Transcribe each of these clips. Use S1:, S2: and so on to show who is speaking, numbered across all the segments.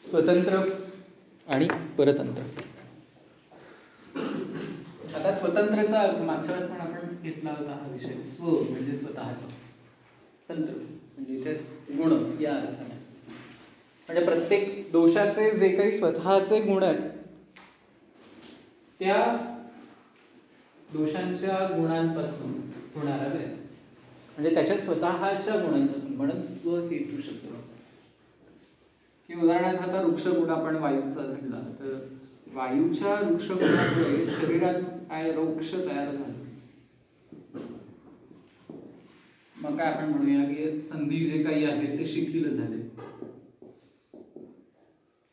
S1: स्वतंत्र आणि परतंत्र. आता स्वतंत्रचा अर्थ मागच्या वेळेस पण आपण घेतला होता हा विषय. स्व म्हणजे स्वतःचं, तंत्र म्हणजे इथे गुण या अर्थाने. म्हणजे प्रत्येक दोषाचे जे काही स्वतःचे गुण आहेत त्या दोषांच्या गुणांपासून होणारा वेळ म्हणजे त्याच्या स्वतःच्या गुणांपासून, म्हणून स्व हेतू शब्द. की उदाहरणार्थ आता वृक्षगुण आपण वायूचा धरला तर वायूच्या वृक्षगुणामुळे शरीरात काय रोक्ष तयार झालं. मग काय आपण म्हणूया की संधी जे काही आहे ते शिथिल झाले,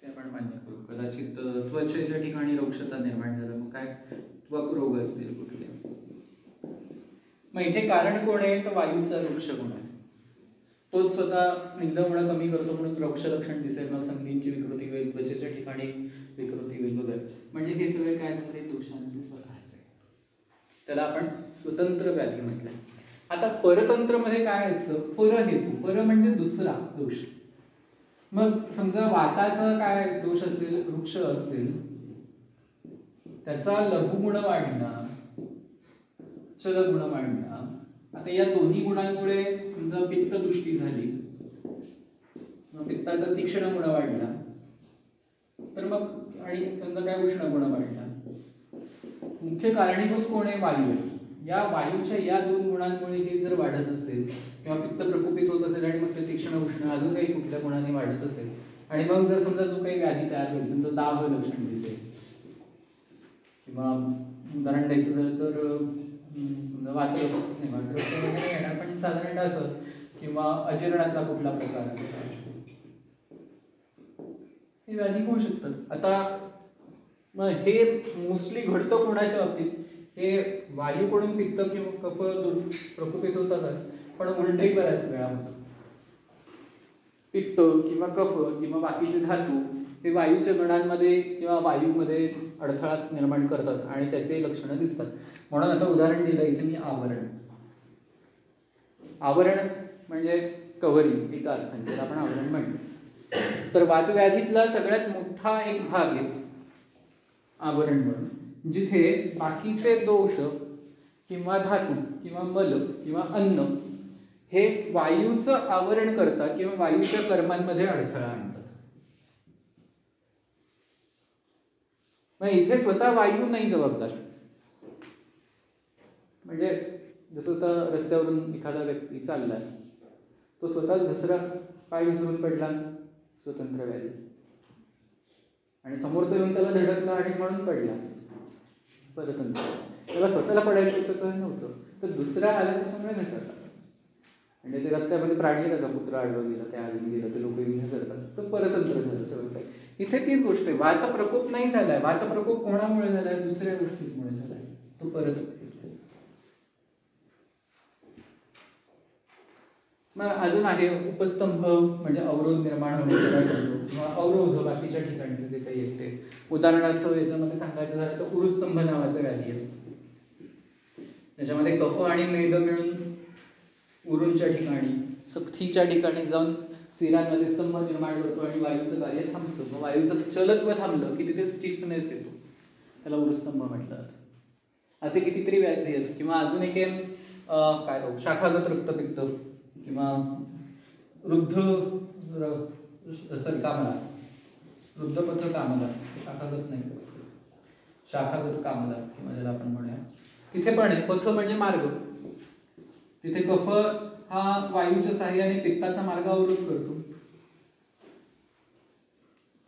S1: ते आपण मान्य करू. कदाचित त्वचेच्या ठिकाणी रोक्षता निर्माण झालं, मग काय त्वक रोग असतील कुठले. मग इथे कारण कोण आहे तर वायूचा वृक्षगुण आहे. तोच स्वतः स्निग्ध होणं कमी करतो म्हणून वृक्ष लक्षण दिसेल, मग संधींची विकृती होईल, त्वचेच्या ठिकाणी विकृती होईल वगैरे. म्हणजे हे सगळे काय झाले दोषांचे स्वतःचे. त्याला आपण स्वतंत्र व्याधी म्हटलंय. आता परतंत्र मध्ये काय असतं, परहेतू. पर म्हणजे दुसरा दोष. मग समजा वाताचा काय दोष असेल, वृक्ष असेल, त्याचा लघुगुण वाढणं, चलगुण वाढणं. आता या दोन्ही गुणांमुळे समजा पित्त दृष्टी झाली, मग पित्ताचा तीक्ष्ण गुण वाढला, तर मग आणि समजा काय उष्ण गुण वाढला. मुख्य कारणीभूत कोण आहे, वायू. या वायूच्या या दोन गुणांमुळे हे जर वाढत असेल किंवा पित्त प्रकोपित होत असेल आणि मग ते तीक्ष्ण उष्ण अजून काही कुठल्या गुणाने वाढत असेल आणि मग जर समजा जो काही व्याधी तयार होईल, समजा दाह लक्षण दिसेल किंवा उदाहरण द्यायचं झालं तर वातरोग वगैरे येणार, पण साधारण असं, किंवा अजीर्णातला कुठला प्रकार हे व्याधी होऊ शकतात. आता मग हे मोस्टली घडतं कोणाच्या बाबतीत, हे वायूकडून पित्त किंवा कफ प्रकोपित होतातच, पण उलटही बऱ्याच वेळा होतं. पित्त किंवा कफ किंवा बाकीचे धातू हे वायूच्या गणांमध्ये किंवा वायूमध्ये अडथळा निर्माण करतात आणि त्याचे लक्षणं दिसतात. म्हणून आता उदाहरण दिलं इथे मी आवरण. आवरण म्हणजे कव्हरिंग एका अर्थाने, त्याला आपण आवरण म्हणतो. तर वातव्याधीतला सगळ्यात मोठा एक भाग आहे आवरण म्हणून, जिथे बाकीचे दोष किंवा धातू किंवा मल किंवा अन्न हे वायूचं आवरण करतात किंवा वायूच्या कर्मांमध्ये अडथळा आणतात. मग इथे स्वतः वायू नाही जबाबदार. म्हणजे जसं आता रस्त्यावरून एखादा व्यक्ती चाललाय, तो स्वतः घसरा पाय घसरून पडला, स्वतंत्र व्याधी. आणि समोरचा येऊन त्याला धडकला आणि म्हणून पडला, परतंत्र. त्याला स्वतःला पडायचं होतं तर नव्हतं, तर दुसरा आला त्याच्यामुळे घसरला. म्हणजे ते रस्त्यामध्ये प्राणी येतात, कुत्रा आडवं गेला, त्या अजून गेलं, ते लोक येऊन घसरतात, तर परतंत्र झालं सगळं काही. इथे तीच गोष्ट आहे. वात प्रकोप नाही झालाय. वात प्रकोप कोणामुळे झालाय, दुसऱ्या गोष्टींमुळे झालाय, तो परतंत्र. मग अजून आहे उपस्तंभ, म्हणजे अवरोध निर्माण होणे किंवा अवरोध बाकीच्या ठिकाणचे जे काही आहेत ते. उदाहरणार्थ याच्यामध्ये सांगायचं झालं तर उरुस्तंभ नावाचा व्याधी आहे. त्याच्यामध्ये कफ आणि मेद मिळून उरूंच्या ठिकाणी, सक्तीच्या ठिकाणी जाऊन सिरांमध्ये स्तंभ निर्माण करतो आणि वायूचं कार्य थांबतं. मग वायूचं चलत्व थांबलं की तिथे स्टिफनेस येतो, त्याला उरुस्तंभ म्हटलं जातं. असे कितीतरी व्याधी आहेत. किंवा अजून एक काय रोग, शाखागत रक्तपित्त किंवा वृद्ध कामला, वृद्धपथ कामला, शाखागत नाही, शाखागत कामला किंवा ज्याला आपण म्हणूया, तिथे पण आहे. पथ म्हणजे मार्ग. तिथे कफ हा वायूच्या साहाय्याने पित्ताचा मार्ग अवरोध करतो.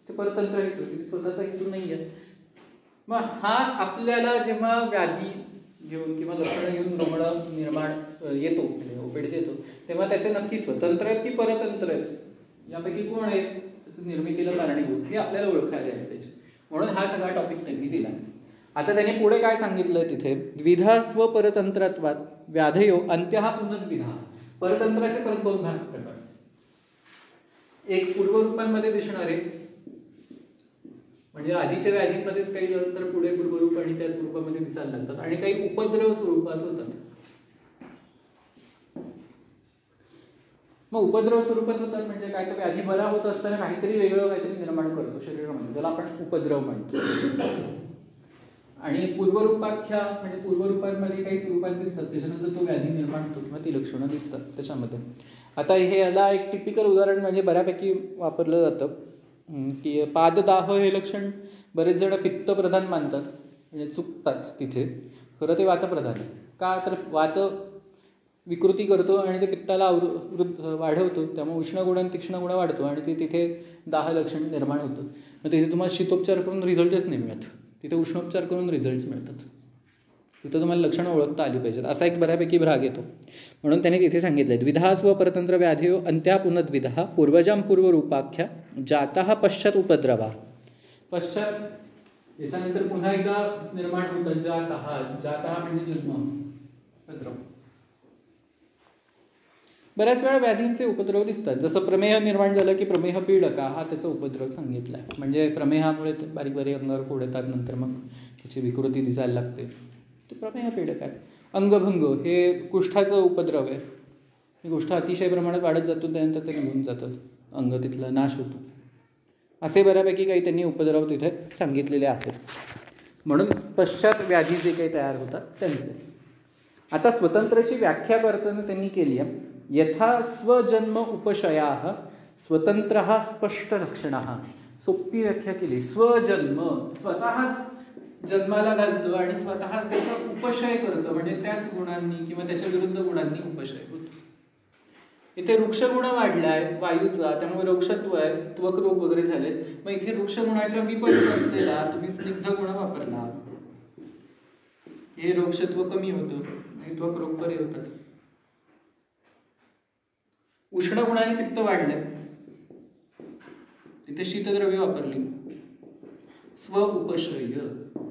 S1: तिथे परतंत्र येतो, तिथे स्वतःचा हेतू नाही आहे. मग हा आपल्याला जेव्हा व्याधी घेऊन किंवा लक्षणं घेऊन रुग्ण निर्माण येतो, ओपीडीत येतो, तेव्हा त्याचे नक्की स्वतंत्र आहेत की परतंत्र आहेत, यापैकी कोण आहेत, त्याचं निर्मितीला कारणीभूत, हे आपल्याला ओळखायला आहे त्याची. म्हणून हा सगळा टॉपिक त्यांनी दिला. आता त्याने पुढे काय सांगितलंय तिथे, द्विधा स्व परतंत्रत्वात व्याधयो अंत्यहा पुनर्द्विधा. परतंत्राचे परत दोन भाग प्रकार. एक पूर्वरूपांमध्ये दिसणारे, म्हणजे आधीच्या व्याधींमध्येच काही झालं तर पुढे पूर्वरूप आणि त्या स्वरूपामध्ये दिसायला लागतात, आणि काही उपद्रव स्वरूपात होतात. मग उपद्रव स्वरूपात होतात म्हणजे काय, तो व्याधी बरा होत असताना काहीतरी वेगळं काहीतरी निर्माण करतो शरीरामध्ये, त्याला आपण उपद्रव म्हणतो. आणि पूर्वरूपाख्या म्हणजे पूर्वरूपांमध्ये काही स्वरूपात दिसतात, त्याच्यानंतर तो व्याधी निर्माण होतो किंवा ती लक्षणं दिसतात त्याच्यामध्ये. आता हे याला एक टिपिकल उदाहरण म्हणजे बऱ्यापैकी वापरलं जातं की पाददाह हे लक्षण बरेच जण पित्तप्रधान मानतात, म्हणजे चुकतात तिथे. खरं ते वातप्रधान आहे. का तर वात विकृती करतो आणि ते पित्ताला वाढवतो, त्यामुळे उष्णगुण आणि तीक्ष्णगुण वाढतो आणि ते तिथे दाह लक्षण निर्माण होतं. मग तिथे तुम्हाला शीतोपचार करून रिझल्टच नाही मिळत, तिथे उष्णोपचार करून रिझल्ट्स मिळतात. तिथं तुम्हाला लक्षणं ओळखता आली पाहिजेत, असा एक बऱ्यापैकी भाग येतो. म्हणून त्याने तिथे सांगितलं आहे, द्विधा स्वपरतंत्र व्याधियो अंत्या पुनद्विधा पूर्वजां पूर्वरूपाख्या जाता पश्चात उपद्रवा. पश्चात याच्यानंतर पुन्हा एकदा निर्माण होतात जाता म्हणजे जन्म उपद्रव. बऱ्याच वेळा व्याधींचे उपद्रव दिसतात. जसं प्रमेह निर्माण झालं की प्रमेह पीडका हा त्याचा उपद्रव सांगितला आहे. म्हणजे प्रमेहामुळे बारीक बारीक अंगावर फोड येतात, नंतर मग त्याची विकृती दिसायला लागते, ते प्रमेह पीडक आहे. अंगभंग हे कुष्ठाचं उपद्रव आहे. कुष्ठ अतिशय प्रमाणात वाढत जातो, त्यानंतर ते निघून जातं, अंग तिथला नाश होतो. असे बऱ्यापैकी काही त्यांनी उपद्रव तिथे सांगितलेले आहेत. म्हणून पश्चात व्याधी जे काही तयार होतात त्यांचे. आता स्वतंत्रची व्याख्या करताना त्यांनी केली आहे, यथा स्वजन्म उपशयाः स्वतंत्रः स्पष्ट लक्षणः. सोपी व्याख्या केली. स्वजन्म, स्वतःच जन्माला घालतो आणि स्वतःच त्याचा उपशय करतं, म्हणजे त्याच गुणांनी किंवा त्याच्या विरुद्ध गुणांनी उपशय होतो. इथे वृक्षगुण वाढलाय वायूचा, त्यामुळे रोगशत्व आहे, त्वक रोग वगैरे झालेत. मग इथे वृक्षगुणाच्या विपरीत असलेला तुम्ही स्निग्ध गुण वापरला, हे रोगशत्व कमी होतं आणि त्वक रोग बरे होतात. उष्ण गुणाने पित्त वाढले, तिथे शीतद्रव्य वापरली. स्व उपशय,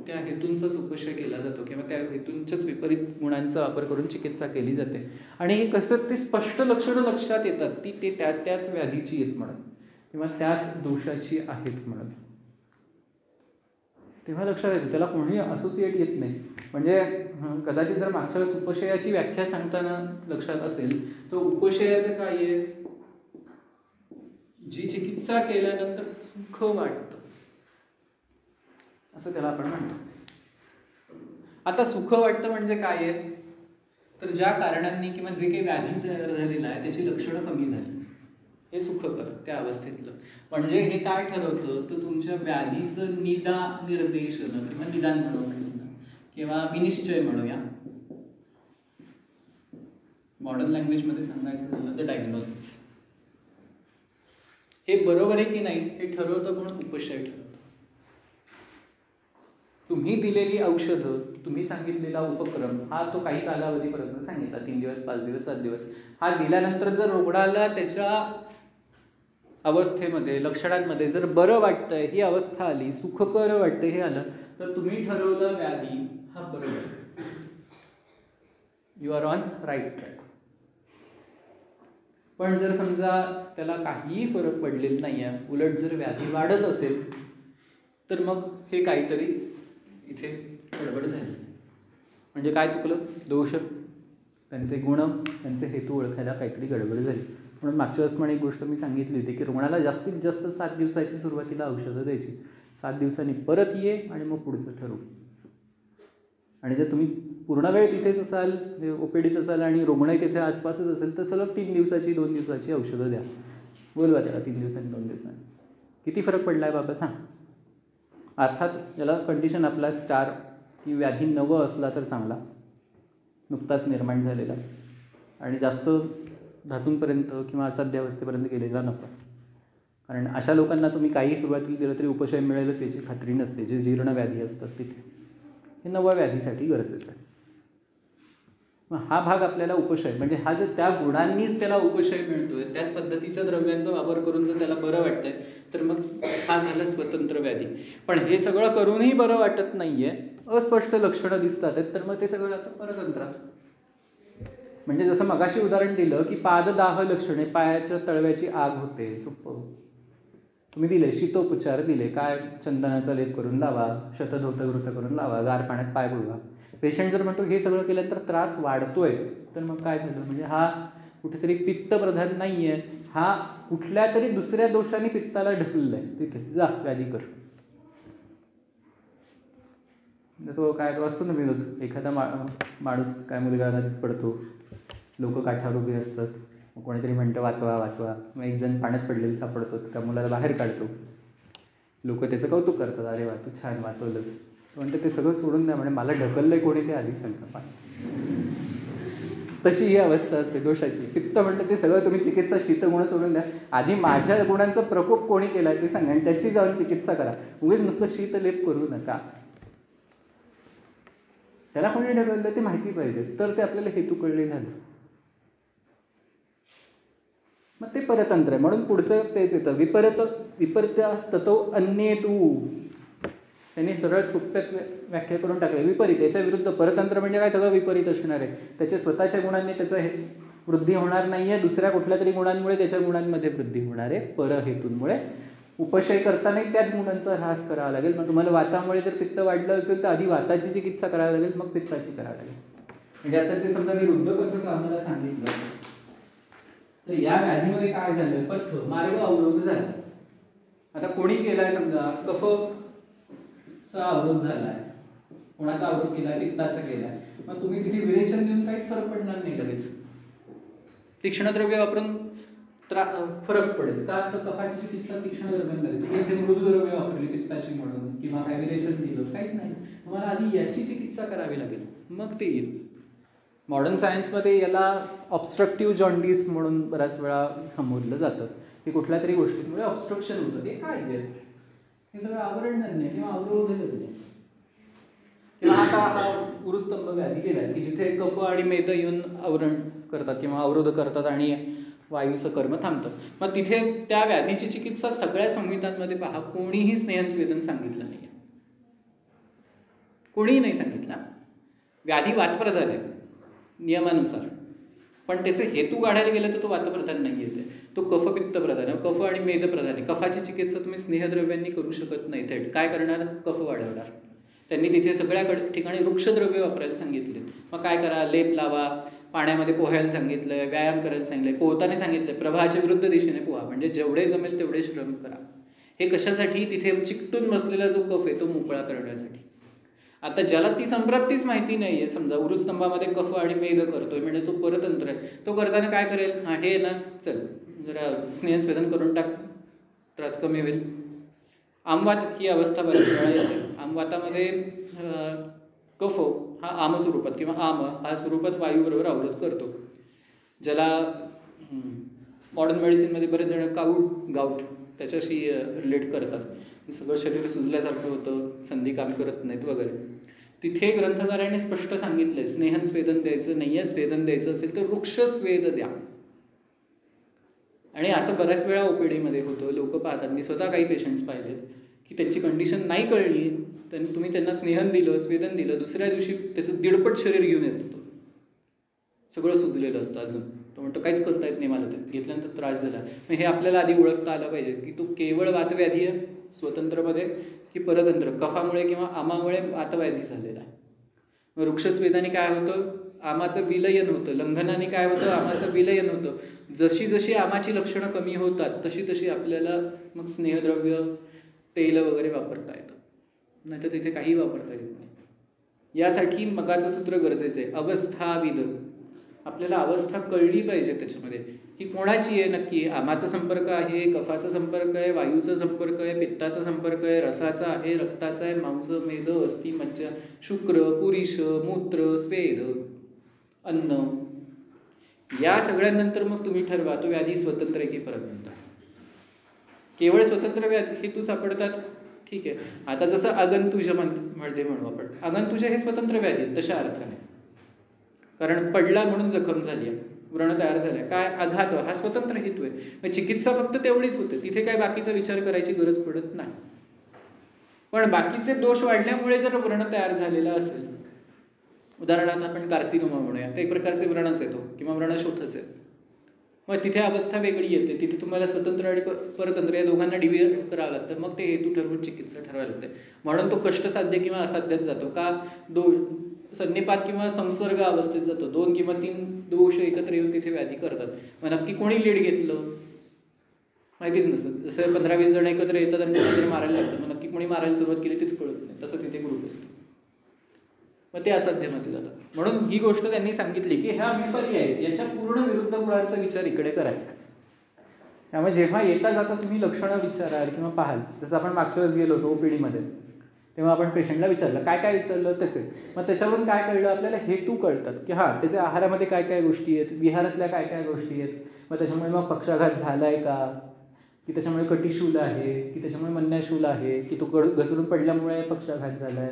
S1: त्या हेतूंचाच उपशय केला जातो किंवा त्या हेतूंच्याच विपरीत गुणांचा वापर करून चिकित्सा केली जाते. आणि हे कसं ते स्पष्ट लक्षणं लक्षात येतात, ती ते त्याच व्याधीची येत म्हणत किंवा त्याच दोषाची आहेत म्हणत, तेव्हा लक्षात येतं. त्याला कोणी असोसिएट येत नाही. म्हणजे कदाचित जर मागच्या वेळेस उपशयाची व्याख्या सांगताना लक्षात असेल तर उपशयाचं काय आहे, जी चिकित्सा केल्यानंतर सुख वाटतं असं त्याला आपण म्हणतो. आता सुख वाटतं म्हणजे काय आहे, तर ज्या कारणांनी किंवा जे काही व्याधी झालेला आहे त्याची लक्षणं कमी झाली, हे सुखकर त्या अवस्थेतलं. म्हणजे हे काय ठरवतं, तर तुमच्या व्याधीचं निर्देशन किंवा निदान म्हणूया किंवा विनिश्चय म्हणूया, मॉडर्न लँग्वेजमध्ये सांगायचं झालं तर डायग्नोसिस. हे बरोबर आहे की नाही हे ठरवतं कोण, उपशय ठरवतं. तुम्ही दिलेली औषधं, तुम्ही सांगितलेला उपक्रम हा तो काही कालावधीपर्यंत सांगितला, 3 दिवस 5 दिवस 7 दिवस, हा दिल्यानंतर जर रुग्णाला त्याच्या अवस्थेमध्ये लक्षणांमध्ये जर बरं वाटतंय, ही अवस्था आली, सुखकर वाटतं हे आलं, तर तुम्ही ठरवलं व्याधी हा बरोबर, you are on right track. पण जर समजा त्याला काहीही फरक पडलेला नाही आहे, उलट जर व्याधी वाढत असेल, तर मग हे काहीतरी इथे गडबड झाली. म्हणजे काय चुकलं, दोष, त्यांचे गुण, त्यांचे हेतू ओळखायला काहीतरी गडबड झाली. म्हणून मागच्या वेळेस पण एक गोष्ट मी सांगितली होती की रुग्णाला जास्तीत जास्त 7 दिवसाची सुरुवातीला औषधं द्यायची. 7 दिवसांनी परत ये आणि मग पुढचं ठरवू. आणि जर तुम्ही पूर्ण वेळ तिथेच असाल, ओपीडीच असाल आणि रुग्ण तिथे आसपासच असेल, तर सलग 3 दिवसाची 2 दिवसाची औषधं द्या. बोलवा त्याला 3 दिवसांनी 2 दिवसांनी किती फरक पडला आहे बाबा सांग. अर्थात याला कंडिशन आपला स्टार की व्याधी नवं असला तर चांगला, नुकताच निर्माण झालेला आणि जास्त धातूंपर्यंत किंवा असाध्यावस्थेपर्यंत गेलेला नको. कारण अशा लोकांना तुम्ही काही सुरुवातीला दिलं तरी उपशय मिळेलच याची खात्री नसते. जे जीर्ण व्याधी असतात तिथे हे नव्या व्याधीसाठी गरजेचं आहे. मग हा भाग आपल्याला उपशय म्हणजे हा जर त्या गुणांनीच त्याला उपशय मिळतोय, त्याच पद्धतीच्या द्रव्यांचा वापर करून जर त्याला बरं वाटतंय, तर मग हा झालं स्वतंत्र व्याधी. पण हे सगळं करूनही बरं वाटत नाहीये, अस्पष्ट लक्षणं दिसतात आहेत, तर मग ते सगळं आता परतंत्रात. म्हणजे जसं मगाशी उदाहरण दिलं की पाददाह लक्षणे, पायाच्या तळव्याची आग होते, सोपं तुम्ही दिले, शीतोपचार दिले, काय चंदनाचा लेप करून लावा, शतधौतघृत करून लावा, गार पाण्यात पाय बुडवा. पेशंट जर म्हणतो हे सगळं केल्यानंतर त्रास वाढतोय, तर मग काय झालं, म्हणजे हा कुठेतरी पित्तप्रधान नाही आहे, हा कुठल्या तरी दुसऱ्या दोषाने पित्ताला ढकललं आहे, तिथे जा व्याधी कर. तो काय तो असतो ना विनोद, एखादा माणूस काय मुलगा नदीत पडतो, लोक काठावर उभे असतात, मग कोणीतरी म्हणतं वाचवा वाचवा, मग एक जण पाण्यात पडलेलं सापडतो, त्या मुलाला बाहेर काढतो, लोक त्याचं कौतुक करतात, अरे वा तू छान वाचवलंस. म्हणतं ते सगळं सोडून द्या, म्हणजे मला ढकललंय कोणी ते आधी सांगा. तशी ही अवस्था असते दोषाची. पित्त म्हणतं ते सगळं तुम्ही चिकित्सा शीतगुण सोडून द्या, आधी माझ्या गुणांचा प्रकोप कोणी केला ते सांगा आणि त्याची जाऊन चिकित्सा करा, उगीच नुसतं शीतलेप करू नका. त्याला कोणी ढकललं ते माहिती पाहिजे, तर ते आपल्याला हेतू कळले झालं. मग ते परतंत्र आहे. म्हणून पुढचं तेच येतं, विपरीतस्ततो अन्येतू. त्यांनी सरळ सोप्यात व्याख्या करून टाकले, विपरीत याच्या विरुद्ध. परतंत्र म्हणजे काय, सगळं विपरीत असणार आहे. त्याच्या स्वतःच्या गुणांनी त्याचं हे वृद्धी होणार नाही आहे, दुसऱ्या कुठल्या तरी गुणांमुळे त्याच्या गुणांमध्ये वृद्धी होणार आहे, परहेतूंमुळे. उपशय करतानाही त्याच गुणांचा ह्रास करावा लागेल. मग तुम्हाला वातामुळे जर पित्त वाढलं असेल तर आधी वाताची चिकित्सा करावी लागेल, मग पित्ताची करावी लागेल. म्हणजे आता जे समजा मी रुद्धपथक आम्हाला सांगितलं, तर या व्याधीमध्ये काय झालं, पथ्य मार्ग अवरोध झाला. आता कोणी केलाय, समजा कफचा अवरोध झालाय, कोणाचा अवरोध केलाय, पित्ताचा केलाय, मग तुम्ही तिथे विरेचन देऊन काहीच फरक पडणार नाही लगेच. तीक्ष्णद्रव्य वापरून फरक पडेल का, तर कफाची चिकित्सा तीक्ष्णद्रव्यांमध्ये, तुम्ही इथे मृदुद्रव्य वापरली पित्ताची म्हणून किंवा काय विरेचन दिलं, काहीच नाही. तुम्हाला आधी याची चिकित्सा करावी लागेल, मग ते येईल. मॉडर्न सायन्समध्ये याला ऑब्स्ट्रक्टिव्ह जॉन्डिस म्हणून बऱ्याच वेळा संबोधलं जातं, की कुठल्या तरी गोष्टींमुळे ऑब्स्ट्रक्शन होतं. हे काय आहे, हे सगळं आवरण नाही किंवा अवरोध नाही. किंवा आता उरुस्तंभ व्याधी केलाय की जिथे कफ आणि मेद येऊन आवरण करतात किंवा अवरोध करतात आणि वायूचं कर्म थांबतं. मग तिथे त्या व्याधीची चिकित्सा सगळ्या संहितांमध्ये पहा, कोणीही स्नेहस्वेदन सांगितलं नाही, कोणीही नाही सांगितलं. व्याधी वातप्रधान आहे नियमानुसार, पण त्याचे हेतू काढायला गेलं तर तो वातप्रधान नाही येते, तो कफपित्त प्रधान आहे, कफ आणि मेद प्रधान आहे. कफाची चिकित्सा तुम्ही स्नेहद्रव्यांनी करू शकत नाही थेट. काय करणार, कफ वाढवणार. त्यांनी तिथे सगळ्या ठिकाणी वृक्षद्रव्य वापरायला सांगितले. मग काय करा, लेप लावा, पाण्यामध्ये पोहायला सांगितलंय, व्यायाम करायला सांगितलंय, पोहताना सांगितलंय, प्रवाहाच्या विरुद्ध दिशेने पोहा, म्हणजे जेवढे जमेल तेवढे श्रम करा. हे कशासाठी, तिथे चिकटून बसलेला जो कफ आहे तो मोकळा करण्यासाठी. आता ज्याला ती संप्राप्तीच माहिती नाहीये, समजा उरुस्तंभामध्ये कफ आणि मेद करतोय म्हणजे तो परतंत्र आहे, तो करताना काय करेल, हा हे ना चल जरा स्नेहस्वेदन करून टाक, त्रास कमी होईल. आमवात ही अवस्था बऱ्याच वेळा येते. आमवातामध्ये कफ हा आम स्वरूपात किंवा आम हा स्वरूपात वायूबरोबर अवरोध करतो, ज्याला मॉडर्न मेडिसिनमध्ये बरेच जण गाऊट त्याच्याशी रिलेट करतात. सगळं शरीर सुजल्यासारखं होतं, संधी काम करत नाहीत वगैरे. तिथे ग्रंथकाराने स्पष्ट सांगितलंय, स्नेहन स्वेदन द्यायचं नाहीये, स्वेदन द्यायचं असेल तर वृक्ष स्वेद द्या. आणि असं बऱ्याच वेळा ओपीडीमध्ये होतं, लोक पाहतात, मी स्वतः काही पेशंट्स पाहिलेत की त्यांची कंडिशन नाही कळली, तुम्ही त्यांना स्नेहन दिलं, स्वेदन दिलं, दुसऱ्या दिवशी त्याचं दीडपट शरीर घेऊन येत होतं, सगळं सुजलेलं असतं अजून. तो म्हणतो काहीच करता येत नाही मला, ते घेतल्यानंतर त्रास झाला. मग हे आपल्याला आधी ओळखता आलं पाहिजे की तो केवळ वातव्याधी आहे स्वतंत्रमध्ये की परतंत्र, कफामुळे किंवा आमामुळे वातव्याधी झालेला आहे. मग वृक्षस्वेदाने काय होतं, आमाचं विलयन होतं, लंघनाने काय होतं, आमाचं विलयन होतं. जशी जशी आमाची लक्षणं कमी होतात तशी तशी आपल्याला मग स्नेहद्रव्य, तेल वगैरे वापरता येतं, नाही तर तिथे काही वापरता येत नाही. यासाठी मगाचं सूत्र गरजेचं आहे, अवस्थाविद. आपल्याला अवस्था कळली पाहिजे त्याच्यामध्ये, ही कोणाची आहे नक्की. आमाचा संपर्क आहे, कफाचा संपर्क आहे, वायूचा संपर्क आहे, पित्ताचा संपर्क आहे, रसाचा आहे, रक्ताचा आहे, मांस, मेद, अस्थि, मज्जा, शुक्र, पुरीष, मूत्र, स्वेद, अन्न. या सगळ्यांनंतर मग तुम्ही ठरवा तो व्याधी स्वतंत्र आहे की परतंत्र. केवळ स्वतंत्र व्याधी हेतू सापडतात, ठीक आहे. आता जसं आगंतुज मध्ये म्हणू आपण, आगंतुज हे स्वतंत्र व्याधी तशा अर्थाने, कारण पडला म्हणून जखम झाली, व्रण तयार झाल्या, काय आघात हा स्वतंत्र हेतू आहे. मग चिकित्सा फक्त तेवढीच होते, तिथे काय बाकीचा विचार करायची गरज पडत नाही. पण बाकीचे दोष वाढल्यामुळे जर व्रण तयार झालेला असेल, उदाहरणार्थ आपण कार्सिनोमा म्हणूया, ते एक प्रकारचे व्रणच येतो किंवा व्रणशोथच आहे, मग तिथे अवस्था वेगळी येते. तिथे तुम्हाला स्वतंत्र आणि परतंत्र या दोघांना डिव्हिड करावं लागतं, मग ते हेतू ठरवून चिकित्सा ठरवायला लागते. म्हणून तो कष्टसाध्य किंवा असाध्यच जातो का, सन्निपात किंवा संसर्ग अवस्थेत जातो, 2 किंवा 3 दोष एकत्र येऊन तिथे व्याधी करतात. मग नक्की कोणी लीड घेतलं माहितीच नसतं. जसं 15-20 जण एकत्र येतात आणि कोणीतरी मारायला लागतं, मग नक्की कोणी मारायला सुरुवात केली तीच कळत नाही. तसं तिथे ग्रुप असतो, मग ते असाध्यमध्ये जातात. म्हणून ही गोष्ट त्यांनी सांगितली की ह्या विपर्य आहेत, याच्या पूर्ण विरुद्ध गुणांचा विचार इकडे करायचा. त्यामुळे जेव्हा येता जाता तुम्ही लक्षणं विचाराल किंवा पाहाल, जसं आपण मागच्या वेळेस गेलो होतो ओपीडीमध्ये, तेव्हा आपण पेशंटला विचारलं काय काय विचारलं त्याचे, मग त्याच्यावरून काय कळलं आपल्याला, हेतू कळतात की हां त्याच्या आहारामध्ये काय काय गोष्टी आहेत, विहारातल्या काय काय गोष्टी आहेत, मग त्याच्यामुळे मग पक्षाघात झाला आहे का, की त्याच्यामुळे कटीशूल आहे, की त्याच्यामुळे मन्याशूल आहे, की तो घसरून पडल्यामुळे पक्षाघात झाला आहे,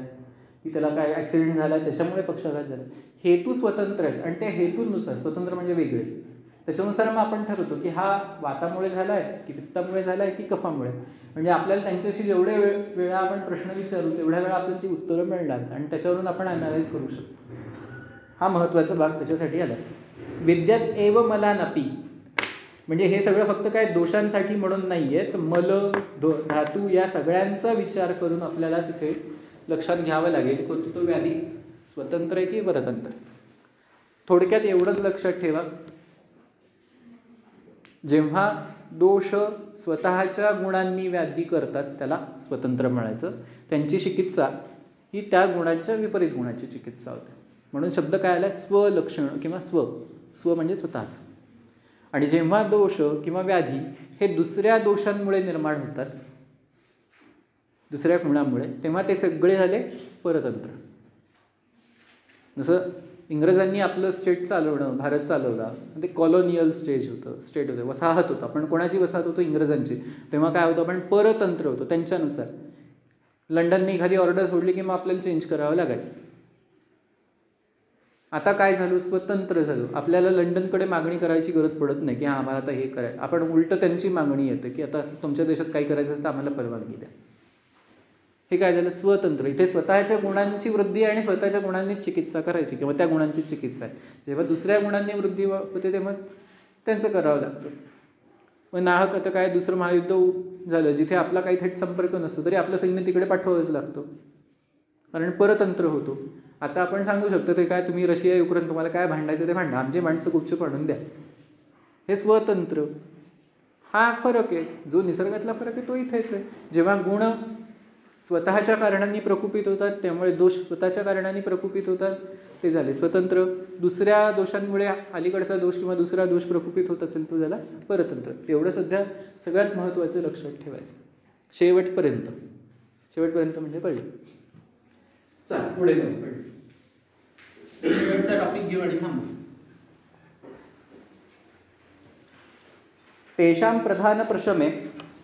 S1: की त्याला काय ॲक्सिडेंट झाला त्याच्यामुळे पक्षाघात झाला. हेतू स्वतंत्र आहेत आणि त्या हेतूनुसार, स्वतंत्र म्हणजे वेगळे, त्याच्यानुसार मग आपण ठरवतो की हा वातामुळे झाला आहे की पित्तामुळे झाला आहे की कफामुळे. म्हणजे आपल्याला त्यांच्याशी जेवढे वेळा आपण प्रश्न विचारू तेवढ्या वेळा आपल्याला ती उत्तरं मिळणार आणि त्याच्यावरून आपण अनालाइज करू शकतो. हा महत्त्वाचा भाग त्याच्यासाठी आला. विद्यात एव मला नपी, म्हणजे हे सगळं फक्त काय दोषांसाठी म्हणून नाही आहे, तर मल धातू या सगळ्यांचा विचार करून आपल्याला तिथे लक्षात घ्यावं लागेल की तो व्याधी स्वतंत्र आहे की परतंत्र. थोडक्यात एवढंच लक्षात ठेवा, जेव्हा दोष स्वतःच्या गुणांनी व्याधी करतात त्याला स्वतंत्र म्हणायचं. त्यांची चिकित्सा ही त्या गुणांच्या विपरीत गुणाची चिकित्सा होते. म्हणून शब्द काय आला, स्वलक्षण किंवा स्व म्हणजे स्वतःचं. आणि जेव्हा दोष किंवा व्याधी हे दुसऱ्या दोषांमुळे निर्माण होतात, दुसऱ्या गुणांमुळे, तेव्हा ते सगळे झाले परतंत्र. जसं इंग्रजांनी आपलं स्टेट चालवणं, भारत चालवला, ते कॉलोनियल स्टेट होतं, वसाहत होतं. आपण कोणाची वसाहत होतो, इंग्रजांची. तेव्हा काय होतं, आपण परतंत्र होतो त्यांच्यानुसार. लंडनने एखादी ऑर्डर सोडली की मग आपल्याला चेंज करावं लागायचं. आता काय झालं, स्वतंत्र झालो. आपल्याला लंडनकडे मागणी करायची गरज पडत नाही की हां आम्हाला आता हे करायचं. आपण उलटं त्यांची मागणी येते की आता तुमच्या देशात काही करायचं असतं आम्हाला परवानगी द्या. हे काय झालं, स्वतंत्र. इथे स्वतःच्या गुणांची वृद्धी आणि स्वतःच्या गुणांनीच चिकित्सा करायची किंवा त्या गुणांची चिकित्सा आहे. जेव्हा दुसऱ्या गुणांनी वृद्धी होते तेव्हा त्यांचं करावं लागतं. मग नाहक आता काय, दुसरं महायुद्ध झालं जिथे आपला काही थेट संपर्क नसतो तरी आपलं सैन्य तिकडे पाठवावंच लागतं, कारण परतंत्र होतो. आता आपण सांगू शकतो ते काय, तुम्ही रशिया युक्रेन तुम्हाला काय भांडायचं ते भांडा, आमची माणसं गुपचूप आणून द्या. हे स्वतंत्र. हा फरक आहे, जो निसर्गातला फरक आहे तो इथेच आहे. जेव्हा गुण स्वतःच्या कारणांनी प्रकुपित होतात त्यामुळे दोष स्वतःच्या कारणांनी प्रकुपित होतात, ते झाले स्वतंत्र. दुसऱ्या दोषांमुळे अलीकडचा दोष किंवा दुसरा दोष प्रकुपित होत असेल तो झाला परतंत्र. तेवढं सध्या सगळ्यात महत्त्वाचं लक्षात ठेवायचं शेवटपर्यंत म्हणजे कळलं. चला पुढे जाऊ. शेवटचा टॉपिक घेऊ आणि थांबू. तेषां प्रधान प्रशमे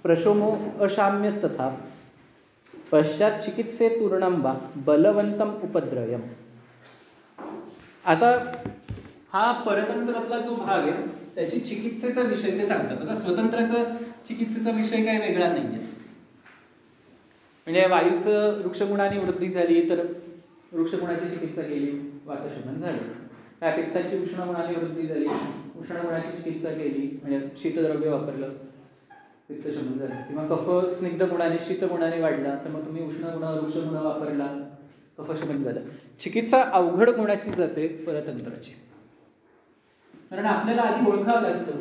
S1: प्रशमो अशाम्यस्तथा पश्चात चिकित्से पूर्णं वा बलवंतम उपद्रयम. आता हा परतंत्रातला जो भाग आहे त्याची चिकित्सेचा विषय ते सांगतात. आता स्वतंत्राचा चिकित्सेचा विषय काय वेगळा नाही आहे. म्हणजे वायूचं वृक्षगुणाने वृद्धी झाली तर वृक्षगुणाची चिकित्सा केली, वातशमन झालं. त्या पित्ताची उष्णगुणाने वृद्धी झाली, उष्णगुणाची चिकित्सा केली म्हणजे शीतद्रव्य वापरलं, पित्तशमन झालं. किंवा कफ स्निग्ध गुणाने शीतगुणाने वाढला तर मग तुम्ही उष्णगुण वृक्षगुण वापरला, कफशमन झालं. चिकित्सा अवघड गुणाची जाते परतंत्राची, कारण आपल्याला आधी ओळखावं लागतं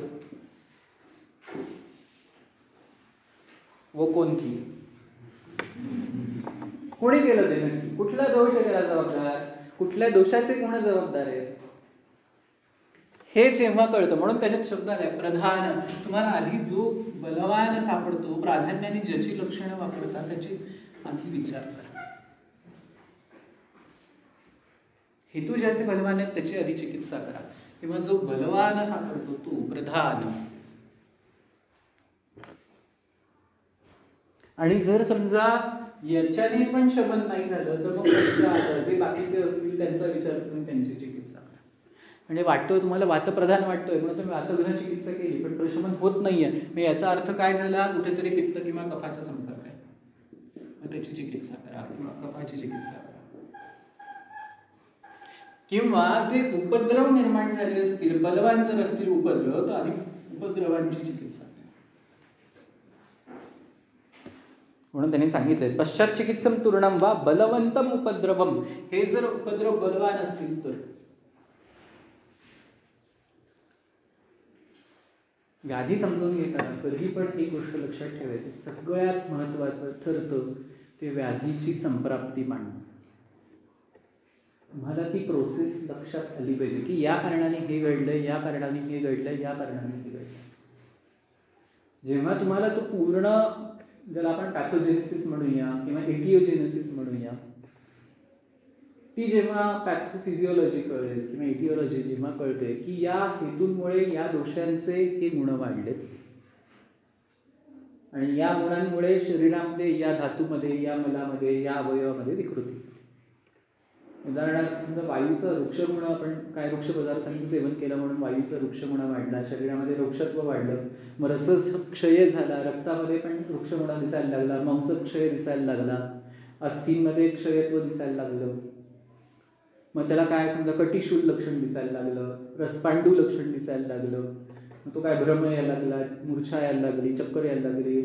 S1: व कोणती कोणी केलं ते नक्की, कुठला दोष त्याला जबाबदार, कुठल्या दोषाचे कोण जबाबदार आहे हे जेव्हा कळतं. म्हणून त्याच्यात शब्द आलाय प्रधान. तुम्हाला आधी जो बलवान सापडतो, प्राधान्याने ज्याची लक्षणं वापरतात त्याची आधी विचार करा. हेतू ज्याचे बलवान आहेत त्याची आधी चिकित्सा करा. किंवा जो बलवान सापडतो तो प्रधान. आणि जर समजा याच्याने पण शमन नाही झालं तर मग जे बाकीचे असतील त्यांचा विचार करून त्यांची चिकित्सा करा. म्हणजे वाटतोय तुम्हाला वातप्रधान वाटतोय म्हणून तुम्ही वातग्रह चिकित्सा केली पण प्रशमन होत नाहीये, मग याचा अर्थ काय झाला, कुठेतरी पित्त किंवा कफाचा संपर्क आहे, मग त्याची चिकित्सा करा किंवा कफाची चिकित्सा करा. किंवा जे उपद्रव निर्माण झाले असतील, बलवान जर असतील उपद्रव, तर आधी उपद्रवांची चिकित्सा करा. म्हणून त्यांनी सांगितलं पश्चात चिकित्सम तूर्णम वा बलवंतम उपद्रवम, हे जर उपद्रव बलवान असतील तर. व्याधी समजून घेताना कधी पण एक गोष्ट लक्षात ठेवायची, सगळ्यात महत्त्वाचं ठरतं ते व्याधीची संप्राप्ती मांडणं. तुम्हाला ती प्रोसेस लक्षात आली पाहिजे की या कारणाने हे घडलंय, या कारणाने हे घडलंय, या कारणाने हे घडलंय. जेव्हा तुम्हाला तो पूर्ण, ज्याला आपण पॅथोजेनेसिस म्हणूया किंवा एटिओजेनेसिस म्हणूया, ती जेव्हा पॅथोफिजिओलॉजी कळेल किंवा एटिओलॉजी जेव्हा कळते की या हेतूंमुळे या दोषांचे हे गुण वाढलेत आणि या गुणांमुळे शरीरामध्ये या धातूमध्ये, या मलामध्ये, या अवयवामध्ये विकृती. उदाहरणार्थ समजा वायूचा वृक्षगुण, आपण काय वृक्ष पदार्थांचं सेवन केलं म्हणून वायूचा वृक्षगुण वाढला, शरीरामध्ये वृक्षत्व वाढलं, मग रसक्षय झाला, रक्तामध्ये पण वृक्षगुण दिसायला लागला, मांसक्षय दिसायला लागला, अस्थिंमध्ये क्षयत्व दिसायला लागलं, मग त्याला काय समजा कटिशूल लक्षण दिसायला लागलं, रसपांडू लक्षण दिसायला लागलं, मग तो काय भ्रम यायला लागला, मूर्छा यायला लागली, चक्कर यायला लागली,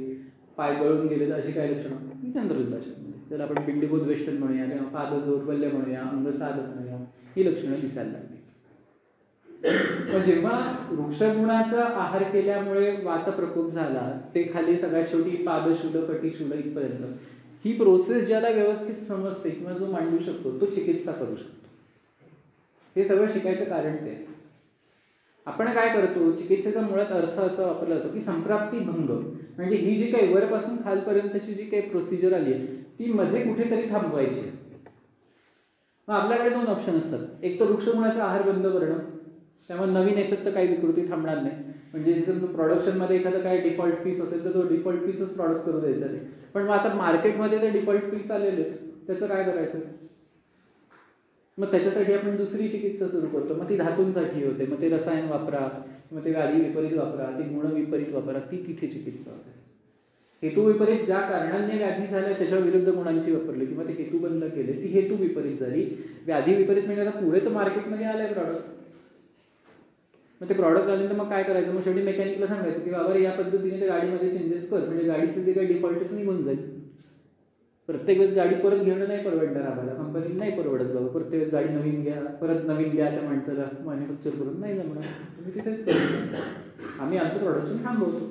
S1: पाय गळून गेले, अशी काय लक्षणं चंद्रदूत भाषेमध्ये, त्याला आपण पिंडीभूत म्हणूया किंवा पाद दौर्बल्य म्हणूया, अंगसाध म्हणूया, ही लक्षणं दिसायला लागली. पण जेव्हा वृक्षगुणाचा आहार केल्यामुळे वातप्रकोप झाला, ते खाली सगळ्यात शेवटी पादशूल, कटिशूल इथपर्यंत, ही प्रोसेस ज्याला व्यवस्थित समजते किंवा जो मांडू शकतो तो चिकित्सा करू शकतो. हे सगळं शिकायचं कारण ते. आपण काय करतो, चिकित्सेचा मुळात अर्थ असा वापरला जातो की संप्राप्ती भंग, म्हणजे ही जी काही वरपासून खालपर्यंतची जी काही प्रोसिजर आली आहे ती मध्ये कुठेतरी थांबवायची. मग आपल्याकडे दोन ऑप्शन असतात, एक तर वृक्षगुणाचा आहार बंद करणं, त्यामुळे नवीन याच्यात तर काही विकृती थांबणार नाही, म्हणजे जर प्रोडक्शनमध्ये एखादं काय डिफॉल्ट पीस असेल तर तो डिफॉल्ट पीसच प्रॉडक्ट करू द्यायचा नाही. पण मग आता मार्केटमध्ये ते डिफॉल्ट पीस आलेले त्याचं काय करायचं, मग त्याच्यासाठी आपण दुसरी चिकित्सा सुरू करतो. मग ती धातूंसाठी होते, मग ते रसायन वापरा, मग ते व्याधी विपरीत वापरा, ती गुण विपरीत वापरा, ती तिथे चिकित्सा होते. हेतू विपरीत ज्या कारणांनी व्याधी झाल्या त्याच्या विरुद्ध गुणांची वापरली किंवा ते हेतू बंद केले, ती हेतू विपरीत झाली. व्याधी विपरीत म्हणजे आता पुढे तर मार्केटमध्ये आलंय प्रॉडक्ट, मग ते प्रॉडक्ट आल्यानंतर मग काय करायचं, मग शेवटी मेकॅनिकला सांगायचं की बाबा या पद्धतीने ते गाडीमध्ये चेंजेस कर, म्हणजे गाडीचं जे काही डिफॉल्ट निघून जाईल. प्रत्येक वेळेस गाडी परत घेणं नाही परवडणार आम्हाला, कंपनीला नाही परवडत बाबा प्रत्येक वेळेस गाडी नवीन घ्या, परत नवीन घ्या, त्या माणसाला मॅन्युफॅक्चर करून नाही जमणार, तुम्ही तिथेच करू, आम्ही आमचं प्रोडक्शन थांबवतो.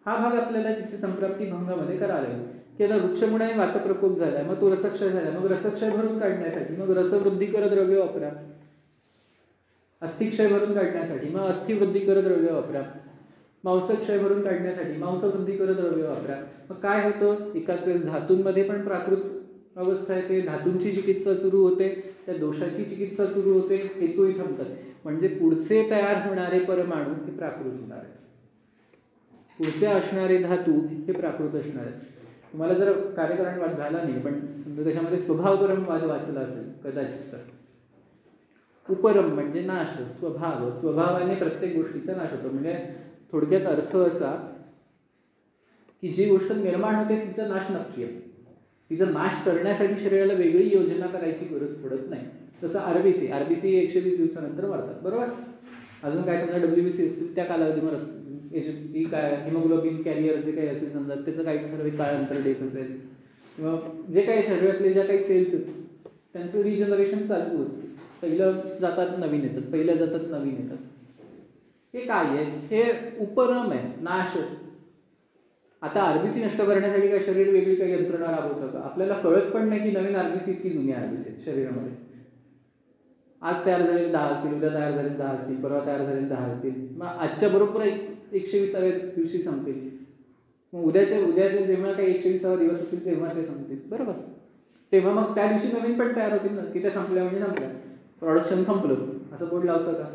S1: हा भाग आपल्याला तिथे संप्राप्ती भंगामध्ये करायला लागेल की आता वृक्षगुणाने वातप्रकोप झाला, मग तो रसक्षय झाला, मग रसक्षय भरून काढण्यासाठी मग रसवृद्धिकर द्रव्य वापरा, अस्थिक्षय भरून काढण्यासाठी मग अस्थिवृद्धिकर द्रव्य वापरा, मांसक्षय भरून काढण्यासाठी मांसवृद्धिकर द्रव्य वापरा. मग काय होतं, एकाच वेळेस धातूंमध्ये पण प्राकृत अवस्था येते, धातूंची चिकित्सा सुरू होते, त्या दोषाची चिकित्सा सुरू होते, हेतूही थांबतात, म्हणजे पुढचे तयार होणारे परमाणू हे प्राकृत होणार आहेत, पुढचे असणारे धातू हे प्राकृत असणार आहेत. तुम्हाला जर कार्यकारण वाद झाला नाही पण समजा त्याच्यामध्ये स्वभावपरम वाद वाचला असेल कदाचित, तर उपरम म्हणजे नाश, स्वभाव, स्वभावाने प्रत्येक गोष्टीचा नाश होतो. म्हणजे थोडक्यात अर्थ असा की जी गोष्ट निर्माण होते तिचा नाश नक्की आहे, तिचा नाश करण्यासाठी शरीराला वेगळी योजना करायची गरज पडत नाही. जसं आरबीसी 120 दिवसानंतर मरतात, बरोबर. अजून काय समजा WBC असतील त्या कालावधीमध्ये काय हिमोग्लोबिन कॅरियर जे काही असेल समजा त्याचं काही ठराविक काळानंतर डेथ असेल, किंवा जे काही शरीरातले ज्या काही सेल्स आहेत त्यांचं रिजनरेशन चालू असते, पहिलं जातात नवीन येतात, पहिल्या जातात नवीन येतात. हे काय आहे, हे उपरम आहे, नाश. आता आरबीसी नष्ट करण्यासाठी काय शरीर वेगळी काही यंत्रणा राबवतं का, आपल्याला कळत पण नाही की नवीन आरबीसी इतकी जुनी आरबीसी शरीरामध्ये. आज तयार झालेले 10 असतील, उद्या तयार झालेले 10 असतील, परवा तयार झालेले 10 असतील, मग आजच्या बरोबर 120व्या दिवशी संपतील, मग उद्याचे जेव्हा काही 120वा दिवस असतील तेव्हा ते संपतील, बरोबर. तेव्हा मग त्या दिवशी नवीन पण तयार होतील ना, की त्या संपल्या म्हणजे संपल्या, प्रोडक्शन संपलं असं बोर्ड लावतं का,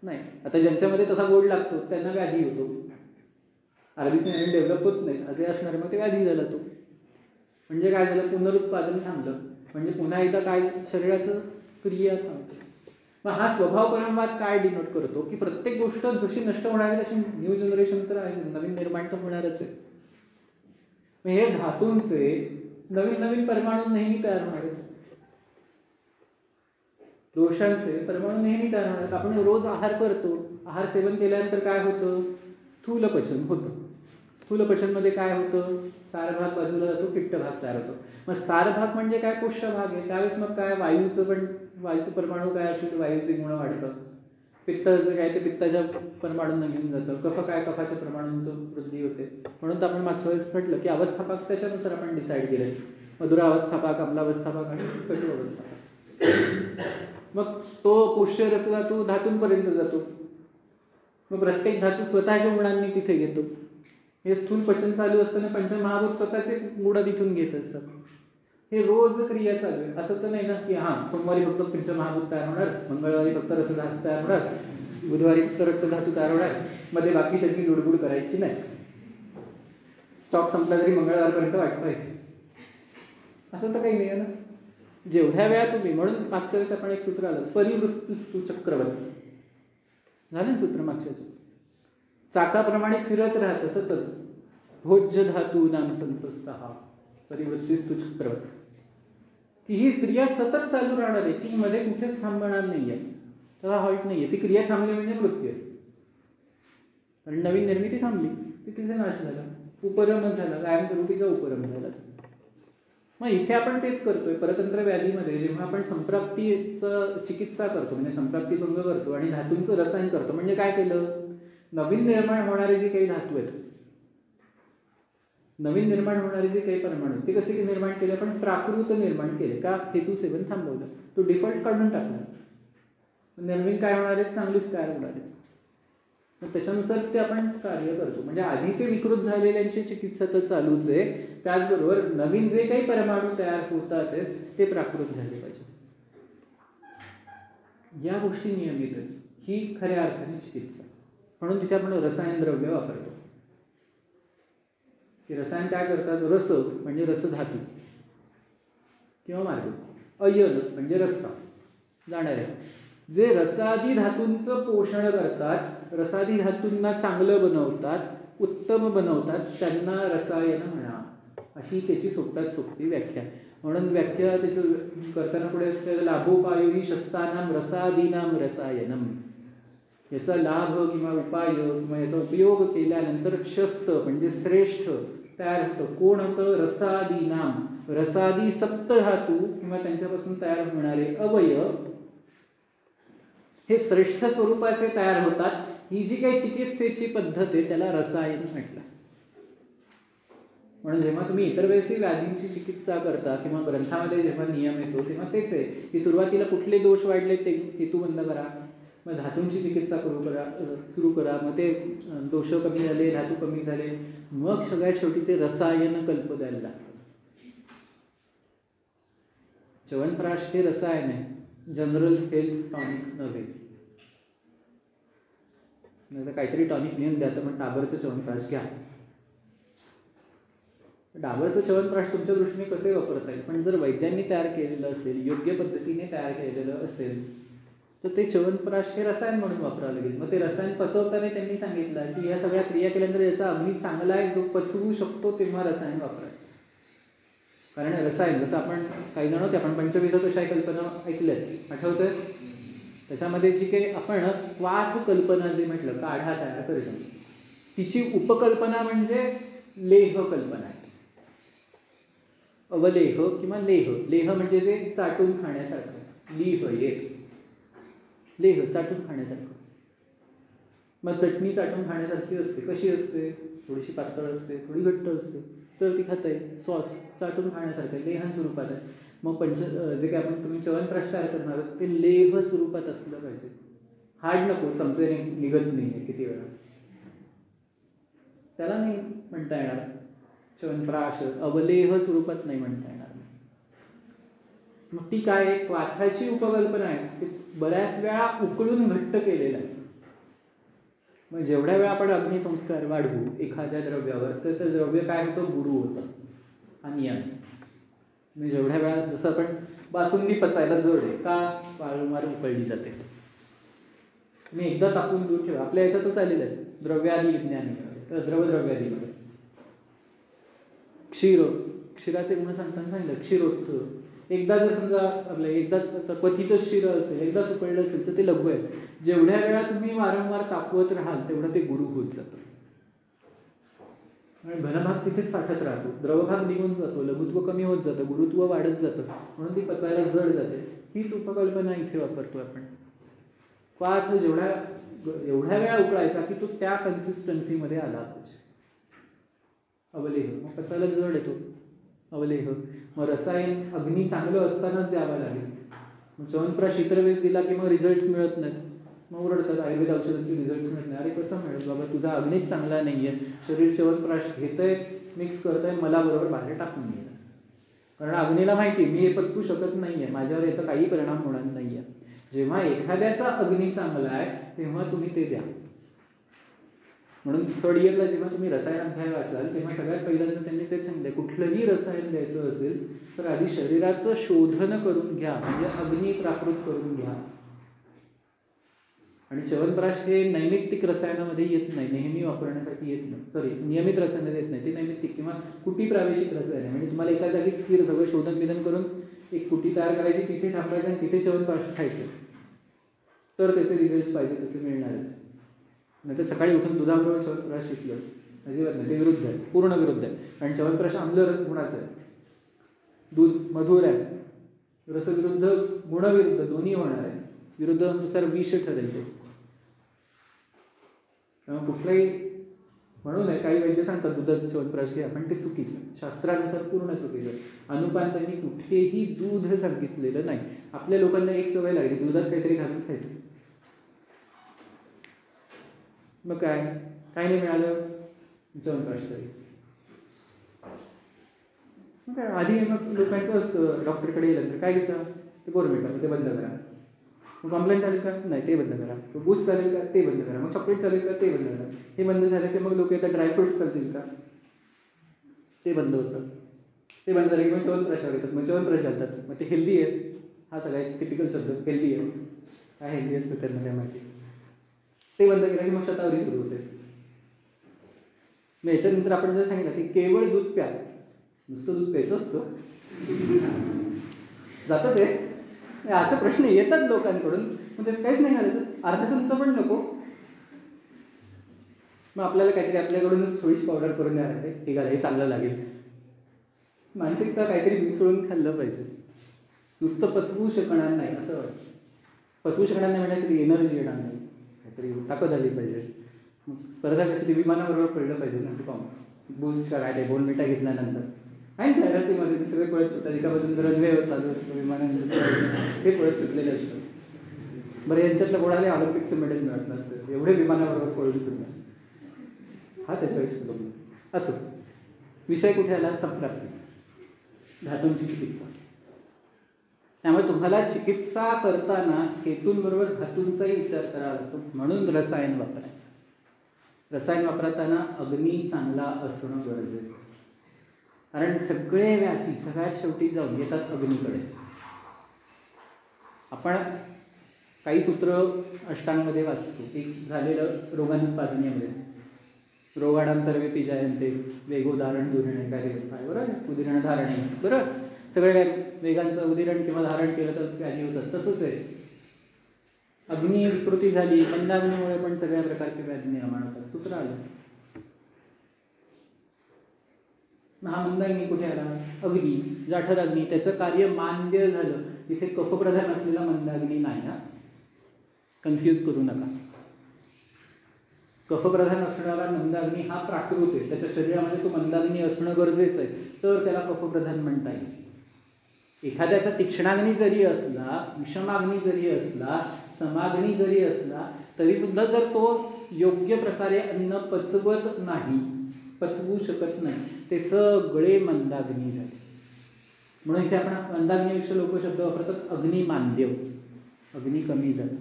S1: नाही. आता ज्यांच्यामध्ये तसा बोर्ड लागतो त्यांना व्याधी होतो, आरबीसी नवीन डेव्हलप होत नाही असे असणारे, मग ते व्याधी झाला तो. म्हणजे काय झालं, पुनरुत्पादन थांबलं, म्हणजे पुन्हा एकदा काय शरीराचं क्रिया थांबते. मग हा स्वभाव परिणामात काय डिनोट करतो की प्रत्येक गोष्ट जशी नष्ट होणार आहे तशी न्यू जनरेशन तर आहे, नवीन निर्माण तर होणारच आहे. मग हे धातूंचे नवीन नवीन परमाणू नेहमी तयार होणार आहेत, दोषांचे परमाणू नेहमी तयार होणार आहेत. आपण रोज आहार करतो, आहार सेवन केल्यानंतर काय होतं, स्थूल पचन होतं. स्थूलपचनमध्ये काय होतं, सारभाग बाजूला जातो, पित्तभाग तयार होतो. मग सारभाग म्हणजे काय, पुष्ठभाग आहे. त्यावेळेस मग काय, वायूचं परमाणू काय असेल, वायूचे गुण वाढतं. पित्ताचं काय, ते पित्ताच्या परमाणूंना घेऊन जातं. कफ काय, कफाच्या परमाणूंचं वृद्धी होते. म्हणून तर आपण मागच्या वेळेस म्हटलं की अवस्थापाक त्याच्यानुसार आपण डिसाईड केले, मधुरावस्थापाक, अम्लावस्थापाक आणि कटू अवस्थापाक. मग तो पुष्य रसधातू धातूंपर्यंत जातो. मग प्रत्येक धातू स्वतःच्या गुणांनी तिथे घेतो. हे स्थूल पचन चालू असताना पंचमहाभूत स्वतःचे गुण तिथून घेत असतात. हे रोज क्रिया चालू आहे. असं तर नाही ना की सोमवारी फक्त पंचमहाभूत तयार होणार, मंगळवारी फक्त रसधातू तयार होणार, बुधवारी फक्त रक्तधातू तयार होणार, मध्ये बाकी सगळी लुडबुड करायची नाही. स्टॉक संपला तरी मंगळवारपर्यंत वाट पाहायची, असं तर काही नाही आहे ना. जेवढ्या वेळा तुम्ही, म्हणून मागच्या वेळेस आपण एक सूत्र आलं, परिवृत्तिस्तु चक्रवर्ती झालं ना सूत्र मागच्याचं. चाकाप्रमाणे फिरत राहतं सतत. भोज्य धातू नाम संतस्तः परिवृत्तिस्तु चक्रवर्ती. की ही क्रिया सतत चालू राहणार आहे, ती मध्ये कुठेच थांबणार नाहीये, त्याला हॉल्ट नाहीये. ती क्रिया थांबली म्हणजे मृत्यू आहे. आणि नवीन निर्मिती थांबली, तिथे नाश झाला, उपरम झाला, कायमस्वरूपीचा उपरम झाला. मग इथे आपण तेच करतोय. परतंत्र व्याधीमध्ये जेव्हा आपण संप्राप्तीचं चिकित्सा करतो, म्हणजे संप्राप्ती भंग करतो आणि धातूंचं रसायन करतो, म्हणजे काय केलं, नवीन निर्माण होणारे जे काही धातू आहेत, नवीन निर्माण होणारे जे काही परमाणू, ते कसे निर्माण केले, आपण प्राकृत निर्माण केले. का, हेतू सेवन थांबवलं, तो डिफॉल्ट काढून टाकला. नवीन काय होणार आहेत, चांगलीच तयार होणार आहेत. मग त्याच्यानुसार ते आपण कार्य करतो. म्हणजे आधीचे विकृत झालेल्यांची चिकित्सा तर चालूच आहे, त्याचबरोबर नवीन जे काही परमाणू तयार होतात ते प्राकृत झाले पाहिजे. या गोष्टी नियमित आहेत. ही खऱ्या अर्थाने चिकित्सा. म्हणून तिथे आपण रसायन द्रव्य वापरतो. की रसायन काय करतात, रस म्हणजे रसधातू किंवा मार्ग, अयन म्हणजे रस्ता जाणारे, जे रसादी धातूंचं पोषण करतात, रसादी धातूंना चांगलं बनवतात, उत्तम बनवतात, त्यांना रसायन म्हणा, अशी त्याची सोप्यात सोपी व्याख्या. म्हणून व्याख्या त्याचं करताना पुढे लाभोपायोगी शस्तानाम रसादीनाम रसायनम. याचा लाभ किंवा उपाय किंवा याचा उपयोग केल्यानंतर शस्त्र म्हणजे श्रेष्ठ तयार होतं. कोण होतं, रसादीनाम. रसादी सप्तधातू किंवा त्यांच्यापासून तयार होणारे अवयव हे श्रेष्ठ स्वरूपाचे तयार होतात. ही जी काही चिकित्सेची पद्धत आहे त्याला रसायन म्हटलं. म्हणून जेव्हा तुम्ही इतर वेळेस व्याधींची चिकित्सा करता किंवा ग्रंथामध्ये जेव्हा नियम येतो तेव्हा तेच आहे की सुरुवातीला कुठले दोष वाढले ते हेतू बंद करा, मग धातूंची चिकित्सा सुरू करा, मग ते दोष कमी झाले, धातू कमी झाले, मग सगळ्यात शेवटी ते रसायन कल्प द्यायला लागतं. च्यवनप्राश हे रसायन आहे, जनरल हेल्थ टॉनिक नव्हे. नाही तर काहीतरी टॉनिक लिहून द्या तर मग डाबरचं च्यवनप्राश घ्या. डाबरचं च्यवनप्राश तुमच्या दृष्टीने कसे वापरता येईल, पण जर वैद्यांनी तयार केलेलं असेल, योग्य पद्धतीने तयार केलेलं असेल तर ते च्यवनप्राश हे रसायन म्हणून वापरावं लागेल. मग ते रसायन पचवताना त्यांनी सांगितलं की ह्या सगळ्या क्रिया केल्यानंतर याचा अग्नी चांगला आहे, जो पचवू शकतो तेव्हा रसायन वापरायचं. कारण रसायन जसं आपण काही जण होते, आपण पंचविध कशा कल्पना ऐकल्यात आठवतंय, त्याच्यामध्ये जी काही आपण वाथ कल्पना जे म्हटलं, काढा तयार करतो, तिची उपकल्पना म्हणजे लेह कल्पना आहे. अवलेह किंवा लेह. लेह म्हणजे जे चाटून खाण्यासारखं, लिह ये लेह चाटून खाण्यासारखं. मग चटणी चाटून खाण्यासारखी असते. कशी असते, थोडीशी पातळ असते, थोडी घट्ट असते, तर ती खाता येईल. सॉस चाटून खाण्यासारखं लेहन स्वरूपात आहे. मग जे काय आपण तुम्ही च्यवनप्राश तयार करणार ते लेह स्वरूपात असलं पाहिजे. हार्ड नको, चमचे निघत नाही किती वेळा, त्याला नाही म्हणता येणार. च्यवनप्राश अवलेह स्वरूपात नाही म्हणता येणार. मग ती काय एक वाथाची उपकल्पना आहे, ते बऱ्याच वेळा उकळून घट्ट केलेलं आहे. मग जेवढ्या वेळा आपण अग्निसंस्कार वाढवू एखाद्या द्रव्यावर तर ते द्रव्य काय होतं, गुरु होतं आणि म्हणजे जेवढ्या वेळा, जसं आपण बासुंदी पचायला जड आहे का, वारंवार उकळली जाते. मी एकदा तापून दूर ठेवा. आपल्या याच्यातच आलेलं आहे द्रव्यादी विज्ञानी, द्रवद्रव्यादीमध्ये क्षीराचे गुण सांगताना सांगितलं, क्षीरोत्थ. एकदा जर समजा आपलं एकदाच क्वथित क्षीर असेल, एकदाच उकळलं असेल तर ते लघु आहे. जेवढ्या वेळा तुम्ही वारंवार तापवत राहाल तेवढं ते गुरु होत जातं. आणि घनभाग तिथेच साठत राहतो, द्रवभाग निघून जातो, लघुत्व कमी होत जातं, गुरुत्व वाढत जातं, म्हणून ती पचायला जड जाते. हीच उपकल्पना इथे वापरतो आपण. पाक एवढ्या वेळा उकळायचा की तो त्या कन्सिस्टन्सीमध्ये आला पाहिजे. अवलेह, मग पचायला जड येतो अवलेह. मग रसायन अग्नी चांगलं असतानाच द्यावं लागेल. मग च्यवनप्राश इतर वेळेस दिला की मग रिझल्ट्स मिळत नाहीत, मग ओरडतात आयुर्वेद औषधांचे रिझल्ट्स मिळत नाही. अरे कसं मिळेल बाबा, तुझा अग्नीच चांगला नाही आहे, शरीर च्यवनप्राश घेतंय, मिक्स करतंय, मला बरोबर बाहेर टाकून गेलं. कारण अग्नीला माहिती मी हे पचवू शकत नाही आहे, माझ्यावर याचा काही परिणाम होणार नाही आहे. जेव्हा एखाद्याचा अग्नी चांगला आहे तेव्हा तुम्ही ते द्या. म्हणून थर्ड इयरला जेव्हा तुम्ही रसायन अध्याय वाचाल तेव्हा सगळ्यात पहिल्यांदा त्यांनी ते सांगितलं, कुठलंही रसायन द्यायचं असेल तर आधी शरीराचं शोधन करून घ्या, म्हणजे अग्नी प्राकृत करून घ्या. आणि च्यवनप्राश हे नैमित्तिक रसायनामध्ये येत नाही, नेहमी वापरण्यासाठी येत नाही, सॉरी नियमित रसायनात येत नाही, ते नैमित्तिक किंवा कुटी प्रावेशिक रसायन आहे. म्हणजे तुम्हाला एका जागी स्थिर सगळं शोधन बिधन करून एक कुटी तयार करायची, तिथे थांबायचं आणि तिथे च्यवनप्राश खायचं, तर त्याचे रिझल्ट पाहिजे तसे मिळणार आहेत. नाही तर सकाळी उठून दुधाबरोबर च्यवनप्राश शिकलं अजिबात नाही, ते विरुद्ध आहे, पूर्ण विरुद्ध आहे. कारण च्यवनप्राश आम्ल गुणाचं आहे, दूध मधुर आहे, रसविरुद्ध गुणविरुद्ध दोन्ही होणार आहे, विरुद्धानुसार विष ठरेल ते. कुठलाही म्हणून आहे काही वैद्य सांगतात दुधात च्यवनप्राश घ्या, पण ते चुकीचं, शास्त्रानुसार पूर्ण चुकीचं. अनुपांतांनी कुठेही दूध सांगितलेलं नाही. आपल्या लोकांना एक सवय लागली, दुधात काहीतरी घालून खायचं. मग काय नाही मिळालं च्यवनप्राश तरी. मग काय आधी मग लोकांचं असतं, डॉक्टरकडे गेलं तर काय घेतं, ते बोर्नव्हिटा, ते बंद करा. मग कॉम्प्लेन चालेल का, नाही ते बंद करा. बूस्ट चालेल का, ते बंद करा. मग चॉकलेट चालेल का, ते बंद करा. हे बंद झाले की मग लोक येतात ड्रायफ्रुट्स चालतील का, ते बंद होतं. ते बंद झाले की मग च्यवनप्राशावर येतात, मग च्यवनप्राश घालतात. मग ते हेल्दी आहे, हा सगळा एक टिपिकल शब्द हेल्दी आहे. काय हेल्दी असतं त्यांना काय माहिती. ते बंद केलं की मग शतावरी सुरू होते. मग याच्यानंतर आपण जर सांगितलं की केवळ दूध प्या, नुसतं दूध प्यायचं असतं जातं ते, असे प्रश्न येतात लोकांकडून. मग त्यात काहीच नाही घालायचं, अर्धा चमचा पण नको. मग आपल्याला काहीतरी आपल्याकडूनच थोडीशी पावडर करून द्यायला लागते, हे घाला, हे चांगलं लागेल. मानसिकता काहीतरी मिसळून खाल्लं पाहिजे. नुसतं पचवू शकणार नाही असं, पचवू शकणार नाही म्हणजे एनर्जी येणार नाही, काहीतरी ताकद आली पाहिजे. मग स्पर्धा कशी ती विमानाबरोबर पडलं पाहिजे ना, ते बूस्ट का काय ते बोर्नव्हिटा घेतल्यानंतर आहे जाहिरातीमध्ये ते सगळे पळत सुटतात. एका बाजून रनवे चालू असतं, विमानांचं हे पळत सुटलेलं असतं. बरं यांच्यातलं कोणाला ऑलिम्पिकचं मेडल मिळत नसतं, एवढे विमानाबरोबर पळून सुद्धा. हा त्याच्यापेक्षा असं विषय कुठे आला, संप्राप्तीचा, धातूंची चिकित्सा. त्यामुळे तुम्हाला चिकित्सा करताना हेतूंबरोबर धातूंचाही विचार करावा लागतो. म्हणून रसायन वापरायचं. रसायन वापरताना अग्नी चांगला असणं गरजेचं, कारण सगळे व्याधी सगळ्यात शेवटी जाऊन येतात अग्नीकडे. आपण काही सूत्र अष्टांगमध्ये वाचतो, एक झालेलं रोगानुत्पादनेमध्ये रोगाणां सर्वे पिजायन्ते वेगोदाहरण दुर्णे कार्य, बरोबर, उदिरण धारणे, बरोबर, सगळे काय वेगांचं उदिरण किंवा धारण केलं तर व्याधी होतात. तसंच आहे, अग्नी विकृती झाली, मंदाग्नीमुळे पण सगळ्या प्रकारचे व्याधी निर्माण होतात. सूत्र आलं. हा मंदाग्नी कुठे आला, अग्नी, जाठर अग्नी, त्याचं कार्य मांद्य झालं. इथे कफप्रधान असलेला मंदाग्नी नाही, हा कन्फ्यूज करू नका. कफप्रधान असणारा मंदाग्नी हा प्राकृत आहे, त्याच्या शरीरामध्ये तो मंदाग्नी असणं गरजेचं आहे, तर त्याला कफप्रधान म्हणता येईल. एखाद्याचा तीक्ष्णाग्नी जरी असला, विषमाग्नी जरी असला, समाग्नी जरी असला, तरी सुद्धा जर तो योग्य प्रकारे अन्न पचवत नाही, पचवू शकत नाही, ते सगळे मंदाग्नी झाले. म्हणून इथे आपण मंदाग्नीपेक्षा लोक शब्द वापरतात अग्निमांद्य, अग्नी कमी झाला.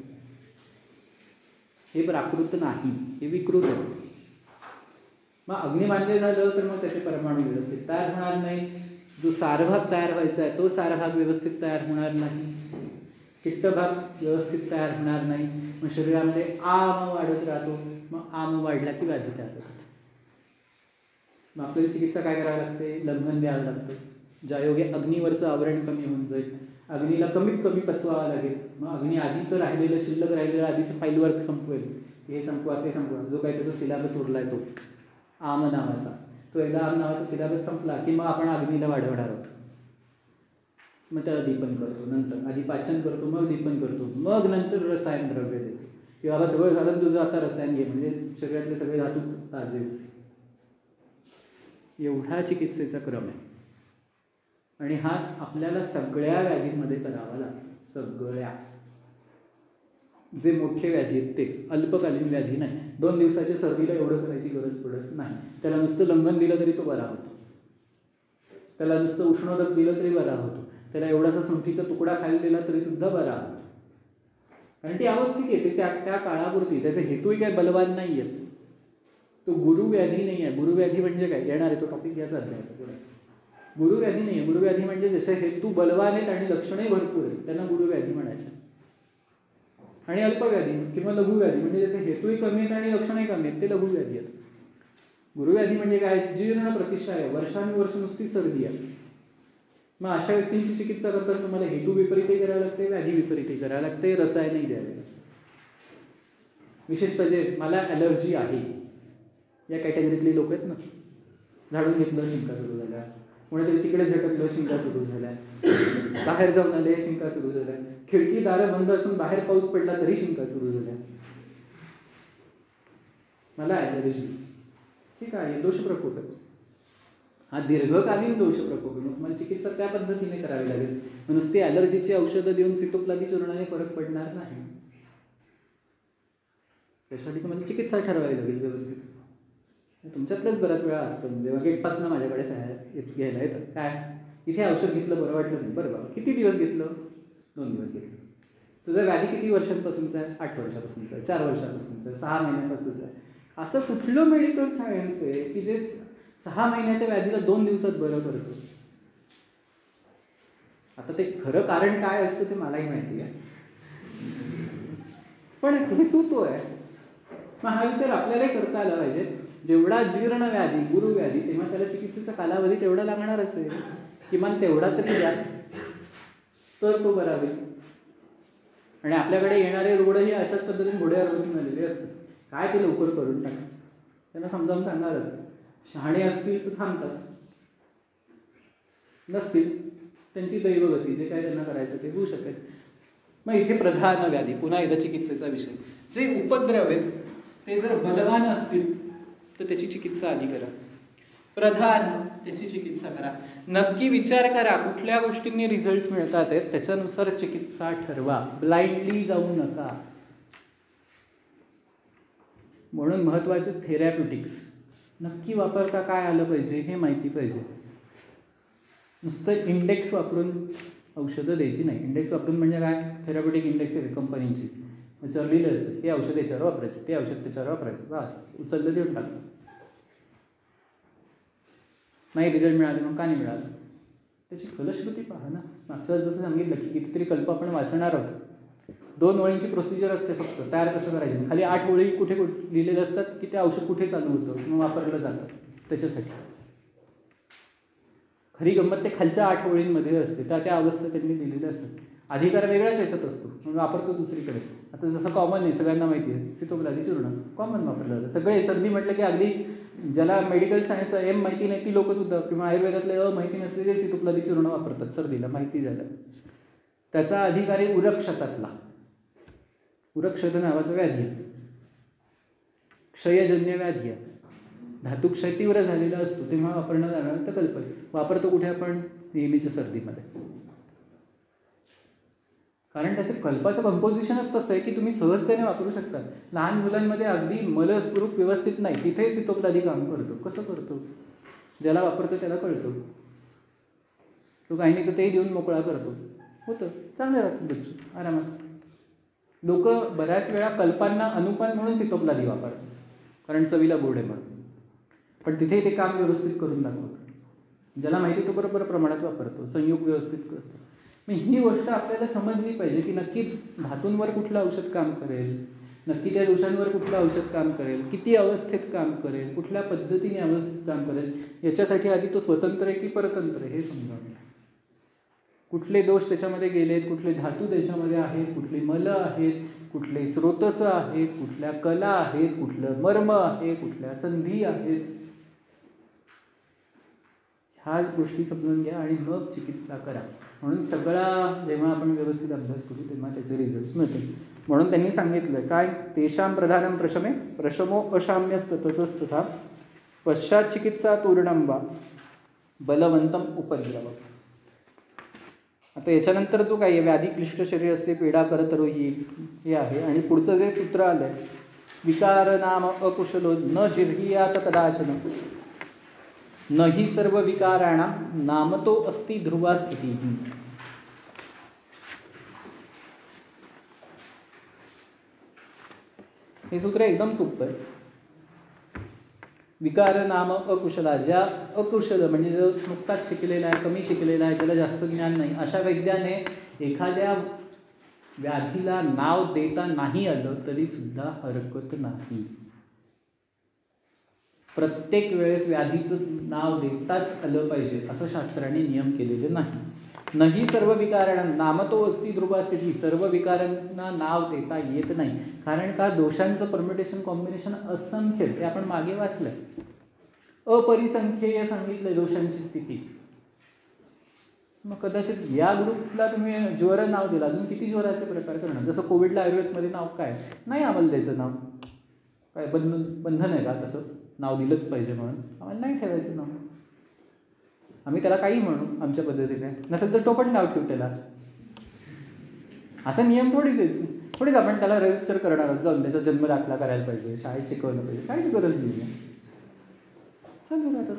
S1: हे प्राकृत नाही, हे विकृत आहे. मग अग्निमांद्य झालं तर मग त्याचे परमाणू व्यवस्थित तयार होणार नाही. जो सारभाग तयार व्हायचा आहे तो सारभाग व्यवस्थित तयार होणार नाही, किट्टभाग व्यवस्थित तयार होणार नाही. मग शरीरामध्ये आम वाढत राहतो, मग आम वाढला की व्याधी तयार होतात. मग आपल्याला चिकित्सा काय करावी लागते, लग्न द्यावं लागतं, ज्यायोगे अग्नीवरचं आवरण कमी होऊन जाईल, अग्नीला कमीत कमी पचवावं लागेल. मग अग्नी आधीचं राहिलेलं शिल्लक राहिलेलं आधीचं फाईल वर्क संपवेल, हे संपवा ते संपवा, जो काही त्याचा सिलेबस उरला आहे तो आम नावाचा,
S2: तो एकदा नावाचा सिलेबस संपला की मग आपण अग्नीला वाढवणार आहोत. मग त्याला दीपन करतो, नंतर आधी पाचन करतो, मग दीपन करतो, मग नंतर रसायन द्रव्य देतो की बाबा सगळं झालं तुझं, आता रसायन घे, म्हणजे शरीरातले सगळे धातू ताजे होते. एवढा चिकित्सेचा क्रम आहे. आणि हा आपल्याला सगळ्या व्याधींमध्ये करावा लागतो. सगळ्या जे मोठे व्याधी आहेत ते, अल्पकालीन व्याधी नाही. 2 दिवसाच्या सर्दीला एवढं करायची गरज पडत नाही. त्याला नुसतं लंघन दिलं तरी तो बरा होतो, त्याला नुसतं उष्णोदक दिलं तरी बरा होतो, त्याला एवढासा सुंठीचा तुकडा खायला दिला तरी सुद्धा बरा होतो. कारण ती अवस्थित येते त्या काळापुरती. त्याचे हेतूही काय बलवान नाही आहेत. तो गुरुव्याधी नाही आहे. गुरुव्याधी म्हणजे काय, येणार आहे तो टॉपिक याचा अध्याय. गुरुव्याधी नाही आहे. गुरुव्याधी म्हणजे जसे हेतू बलवान आहेत आणि लक्षणही भरपूर आहेत, त्यांना गुरुव्याधी म्हणायचं. आणि अल्पव्याधी किंवा लघुव्याधी म्हणजे जसे हेतूही कमी आहेत आणि लक्षणही कमी आहेत, ते लघुव्याधी आहेत. गुरुव्याधी म्हणजे काय, जीर्ण प्रतिष्ठाय, वर्षानुवर्ष नुसती सर्दी आहे. मग अशा व्यक्तींची चिकित्सा करताना तुम्हाला हेतू विपरीतही करायला लागते, व्याधी विपरीतही करायला लागते, रसायनही द्यावे लागते. विशेष म्हणजे मला ॲलर्जी आहे या कॅटेगरीतली लोक आहेत ना, झाडून घेतलं शिंका सुरू झाल्या, कोणीतरी तिकडे झटकलं शिंका सुरू झाल्या, बाहेर जाऊन आले शिंका सुरू झाल्या, खिडकी दारं बंद असून बाहेर पाऊस पडला तरी शिंका सुरू झाल्या, मला ॲलर्जी. ठीक आहे, दोष प्रकोप आहे. हा दीर्घकालीन दोष प्रकोप. मग तुम्हाला चिकित्सा त्या पद्धतीने करावी लागेल. नुसती ॲलर्जीची औषधं देऊन सिटोप्लाझी चूर्णाने फरक पडणार नाही. त्यासाठी तुम्हाला चिकित्सा ठरवावी लागेल व्यवस्थित. तुमच्यातलंच बऱ्याच वेळा असतं, जेव्हा गेटपासून माझ्याकडे घ्यायला येतं, काय इथे औषध घेतलं बरं वाटलं नाही, बरं बाबा किती दिवस घेतलं, 2 दिवस घेतलं. तुझा व्याधी किती वर्षांपासूनचा आहे, 8 वर्षापासूनचा आहे, 4 वर्षापासूनचा आहे, 6 महिन्यापासूनचा आहे. असं कुठलं मेडिकल सायन्स आहे की जे 6 महिन्याच्या व्याधीला 2 दिवसात बरं करतं. आता ते खरं कारण काय असतं ते मलाही माहिती आहे, पण हेतू तो आहे. मग हा विचार आपल्यालाही करता आला पाहिजे. जेवढा जीर्ण व्याधी, गुरुव्याधी, तेव्हा त्याला चिकित्सेचा कालावधी तेवढा लागणार असेल, किमान तेवढा तरी द्या तर तो बरा होईल. आणि आपल्याकडे येणारे रुग्णही अशाच पद्धतीने घोड्यावर बसून आलेले असतात. काय ते लवकर करून टाका, त्यांना समजावून सांगाल. शहाणे असतील तर थांबतात, नसतील त्यांची दैवगती, जे काय त्यांना करायचं ते होऊ शकेल. मग इथे प्रधान व्याधी, पुन्हा एकदा चिकित्सेचा विषय. जे उपद्रव आहेत ते जर बलवान असतील तर त्याची चिकित्सा आधी करा. प्रधान त्याची चिकित्सा करा. नक्की विचार करा कुठल्या गोष्टींनी रिझल्ट मिळतात आहेत, त्याच्यानुसार चिकित्सा ठरवा. ब्लाइंडली जाऊ नका. म्हणून महत्त्वाचं थेरॅप्युटिक्स. नक्की वापरता काय आलं पाहिजे हे माहिती पाहिजे. नुसतं इंडेक्स वापरून औषधं द्यायची नाही. इंडेक्स वापरून म्हणजे काय, थेरॅप्युटिक इंडेक्स आहे कंपनीची, त्याच्यावर लिहिलं असतं हे औषध याच्यावर वापरायचं, ते औषध त्याच्यावर वापरायचं, बस उचललं देऊन टाकलं. नाही रिझल्ट मिळाले मग का नाही मिळालं, त्याची फलश्रुती पहा ना. मागच्या जसं सांगितलं की कितीतरी कल्प आपण वाचणार आहोत. 2 ओळींची प्रोसिजर असते फक्त, तयार कसं करायचं. खाली 8 ओळी कुठे लिहिलेले असतात की ते औषध कुठे चालू होतं किंवा वापरलं जातं त्याच्यासाठी. खरी गंमत ते खालच्या 8 ओळींमध्ये असते, त्या अवस्था त्यांनी दिलेल्या असतात. अधिकार वेगळाच याच्यात असतो म्हणून वापरतो दुसरीकडे. आता जसं कॉमन आहे, सगळ्यांना माहिती आहे, सिटोप्लाझी चूर्ण कॉमन वापरलं जातं. सगळे सर्दी म्हटलं की अगदी ज्याला मेडिकल सायन्स एम माहिती नाही ती लोकंसुद्धा, किंवा आयुर्वेदातले माहिती नसलेले सिटोप्लाझी चूर्ण वापरतात सर्दीला, माहिती झालं. त्याचा अधिकार आहे उरक्षतातला. उरक्षत नावाचा व्याधी आहे, क्षयजन्य व्याधी आहे. धातुक्षय तीव्र झालेला असतो तेव्हा वापरणं जाणार तर कल्प आहे. वापरतो कुठे आपण, नेहमीच्या सर्दीमध्ये. कारण त्याचं कल्पाचं कंपोजिशनच तसं आहे की तुम्ही सहजतेने वापरू शकता. लहान मुलांमध्ये अगदी मलस्वरूप व्यवस्थित नाही, तिथे सिटोप्लाझी काम करतो. कसं करतो, ज्याला वापरतो त्याला कळतो. तो काही नाही तर तेही देऊन मोकळा करतो, होतं चांगलं राहतं बच्चू आरामात. लोक बऱ्याच वेळा कल्पांना अनुपान म्हणून सिटोप्लाझी वापरतात कारण चवीला गोड आहे म्हणून, पण तिथेही ते काम व्यवस्थित करून दाखवतं. ज्याला माहिती तो बरोबर प्रमाणात वापरतो, संयोग व्यवस्थित करतो. मग ही गोष्ट आपल्याला समजली पाहिजे की नक्की धातूंवर कुठलं औषध काम करेल, नक्की त्या दोषांवर कुठलं औषध काम करेल, किती अवस्थेत काम करेल, कुठल्या पद्धतीने अवस्थेत काम करेल. याच्यासाठी आधी तो स्वतंत्र आहे की परतंत्र आहे हे समजावं. कुठले दोष त्याच्यामध्ये गेलेत, कुठले धातू त्याच्यामध्ये आहेत, कुठली मल आहेत, कुठले स्रोतस आहेत, कुठल्या कला आहेत, कुठलं मर्म आहे, कुठल्या संधी आहेत, ह्या गोष्टी समजून घ्या आणि मग चिकित्सा करा. म्हणून सगळा जेव्हा आपण व्यवस्थित अभ्यास करू तेव्हा त्याचे रिझल्ट्स मिळतील. म्हणून त्यांनी सांगितलं काय, तेषां प्रधानं प्रशमे प्रशमो अशाम्यस्ततस्तथा पश्चात चिकित्सा तूर्णं वा बलवंतम उपद्रव. आता याच्यानंतर जो काही व्याधी क्लिष्ट शरीर असते पीडा करतरोही हे आहे. आणि पुढचं जे सूत्र आलंय, विकार नाम अकुशलो न जिर्हियात कदाचन न ही सर्व विकाराणां नामतो अस्ति ध्रुवा स्थितिः. हे सूत्र एकदम सोपं आहे. विकार नाम अकुशला, ज्या अकुशल म्हणजे जो नुकताच शिकलेला आहे, कमी शिकलेला आहे, ज्याला जास्त ज्ञान नाही, अशा वैद्याने एखाद्या व्याधीला नाव देता नाही आलं तरी सुद्धा हरकत नाही. प्रत्येक वेळेस व्याधीचं नाव देताच आलं पाहिजे असं शास्त्राने नियम केलेले नाही. नाही सर्व विकारांना नामतो अस्ति ध्रुवा स्थिती, सर्व विकारांना नाव देता येत नाही. कारण का, दोषांचं परम्युटेशन कॉम्बिनेशन असंख्य, ते आपण मागे वाचलंय. अपरिसंख्येय सांगितलंय दोषांची स्थिती. मग कदाचित या ग्रुपला तुम्ही ज्वर नाव दिलं, अजून किती ज्वराचे प्रकार करणार. जसं कोविडला आयुर्वेदमध्ये नाव काय नाही आम्हाला द्यायचं नाव, काय बंधन आहे का तसं नाव दिलंच पाहिजे म्हणून? आम्हाला नाही ठेवायचं नाव, आम्ही त्याला काही म्हणू आमच्या पद्धतीने, नसेल तर तो पण नाव ठेवू त्याला. असा नियम थोडीच आहे, थोडीच आपण त्याला रजिस्टर करणार आहोत, जाऊन त्याचा जन्म दाखला करायला पाहिजे, शाळेत शिकवलं पाहिजे, काहीच गरज नाही. चालू राहतात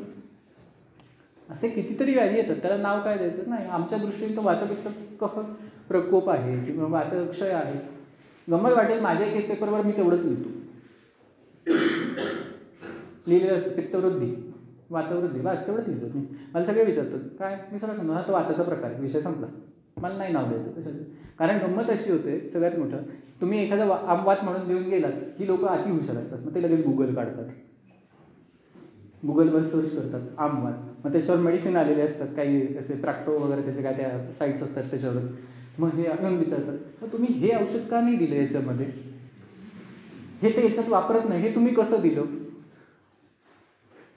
S2: असे कितीतरी व्याधी येतात, त्याला नाव काय द्यायचं नाही. आमच्या दृष्टीने तो वातपित्त कफ प्रकोप आहे किंवा वातक्षय आहे. गंमत वाटेल, माझ्या केस पेपरवर मी तेवढंच लिहितो, लिहिलेलं असतं पित्तवृद्धी वातवृद्धी, बस तेवढंच लिहितो मी. मला सगळे विचारतात काय, मी सगळं म्हणतो हा तो वाताचा प्रकार, विषय संपला, मला नाही नाव द्यायचं कशाचं. कारण गंमत अशी होते सगळ्यात मोठं, तुम्ही एखादा आमवात म्हणून देऊन गेलात की लोक अति हुशार असतात, मग ते लगेच गुगल काढतात, गुगलवर सर्च करतात आमवात, मग त्याच्यावर मेडिसिन आलेले असतात, काही असे प्रॅक्टो वगैरे त्याचे काय त्या साईट्स असतात त्याच्यावर. मग हे येऊन विचारतात तर तुम्ही हे औषध का नाही दिलं याच्यामध्ये, हे ते याच्यात वापरत नाही, हे तुम्ही कसं दिलं.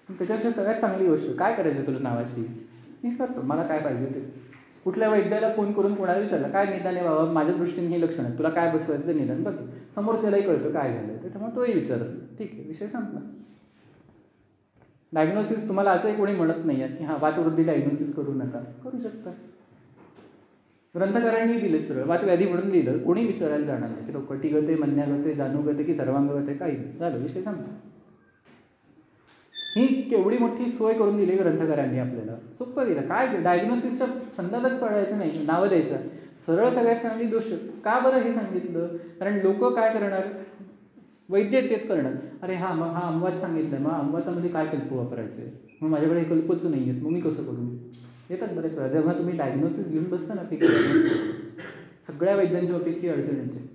S2: त्याच्यापेक्षा सगळ्यात चांगली गोष्ट, काय करायचं तुला नावाची, मी करतो, मला काय पाहिजे ते. कुठल्या वैद्याला फोन करून कोणाला विचारलं काय निदान आहे बाबा, माझ्या दृष्टीने हे लक्षण आहे, तुला काय बसवायचं ते निदान बस, समोरच्यालाही कळतं काय झालं ते, त्यामुळे तोही विचारत, ठीक आहे विषय संपला. डायग्नोसिस तुम्हाला असंही कोणी म्हणत नाही आहे की हां वातवृद्धी डायग्नोसिस करू नका, करू शकता. ग्रंथकारांनी दिले सरळ वातव्याधी म्हणून दिलं, कोणी विचारायला जाणार नाही की तो कटिगते मन्यागते जानुगते की सर्वांगते, काही झालं विषय संपला. ही केवढी मोठी सोय करून दिली ग्रंथकारांनी आपल्याला, सोपं दिलं. काय डायग्नोसिसच्या फंदातच पडायचं नाही, नावं द्यायचं, सरळ सगळ्यात चांगली दोष. का बरं हे सांगितलं, कारण लोक काय करणार, वैद्य तेच करणार, अरे हा मग हा अमवात सांगितलं, मग अमवातामध्ये काय कल्प वापरायचं आहे, मग माझ्याकडे हे कल्पच नाही आहेत, मग मी कसं करू. येतात बरेच वेळा जेव्हा तुम्ही डायग्नोसिस घेऊन बसता ना फिक्स सगळ्या वैद्यांच्या बाबतीत ही अडचण येते.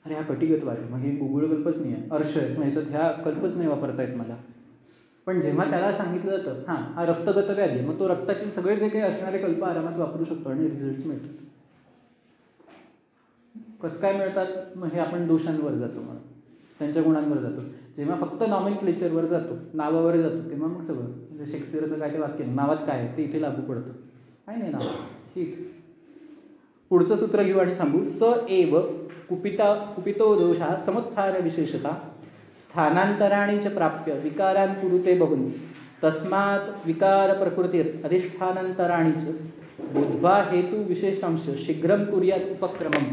S2: अरे हा कटिगत वाद, मग हे गुगळ कल्पच नाही आहे, अर्श आहे, मग ह्याच्यात ह्या कल्पच नाही वापरता येत मला. पण जेव्हा त्याला सांगितलं जातं हां हा रक्तगत व्याधी, मग तो रक्ताचे सगळे जे काही असणारे कल्प आरामात वापरू शकतो आणि रिझल्ट्स मिळतात. कसं काय मिळतात, मग हे आपण दोषांवर जातो, मग त्यांच्या गुणांवर जातो. जेव्हा फक्त नॉमिन क्लेचरवर जातो, नावावर जातो, तेव्हा मग सगळं म्हणजे शेक्सपियरचं काय ते वाक्य नावात काय आहे ते इथे लागू पडतं, काय नाही नाव. ठीक, पुढचं सूत्र घेऊ आणि थांबू. स एव कुपितो दोषा समुत्थान विशेषता स्थानांतराणी च प्राप्य विकारान कुरुते बहुन तस्मात् विकार प्रकृतीर अधिष्ठानांतराणी च बुद्ध्वा हेतू विशेषांश शीघ्रम कुर्यात उपक्रमम.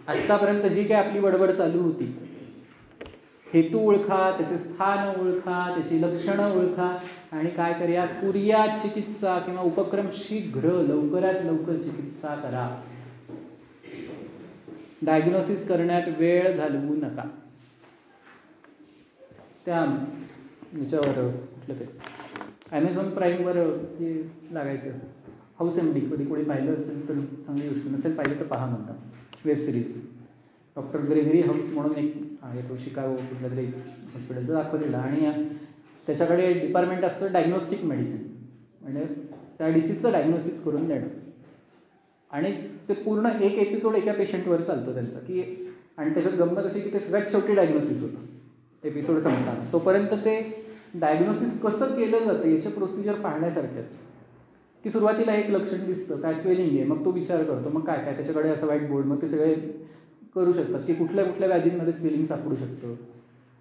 S2: आत्तापर्यंत जी काय आपली बडबड चालू होती, हेतू ओळखा, त्याचे स्थान ओळखा, त्याची लक्षणं ओळखा आणि काय करूया, कुर्यात चिकित्सा किंवा उपक्रम शीघ्र लवकरात लवकर चिकित्सा करा. डायग्नोसिस करण्यात वेळ घालवू नका. त्या याच्यावर कुठलं ते ॲमेझॉन प्राईमवर हे लागायचं हाऊस एम डी, कधी कोणी पाहिलं असेल तर चांगली गोष्ट, नसेल पाहिलं तर पहा म्हणता web series. Doctor Gregory house म्हणून एक आहे, तो शिकागो कुठल्या तरी हॉस्पिटलचा दाखवलेला, आणि त्याच्याकडे डिपार्टमेंट असतं डायग्नोस्टिक मेडिसिन, म्हणजे त्या डिसीजचं डायग्नोसिस करून देणं. आणि ते पूर्ण एक एपिसोड एका पेशंटवर चालतो त्यांचा की, आणि त्याच्यात गंमत अशी की ते सगळ्यात शेवटी डायग्नोसिस होतं एपिसोड संपताना. तोपर्यंत ते डायग्नोसिस कसं केलं जातं याचे प्रोसिजर पाहण्यासारखे आहेत. की सुरुवातीला एक लक्षण दिसतं, काय स्वेलिंग आहे, मग तो विचार करतो, मग काय काय त्याच्याकडे असं व्हाईट बोर्ड, मग ते सगळे करू शकतात की कुठल्या कुठल्या व्याधींमध्ये स्वेलिंग सापडू शकतं.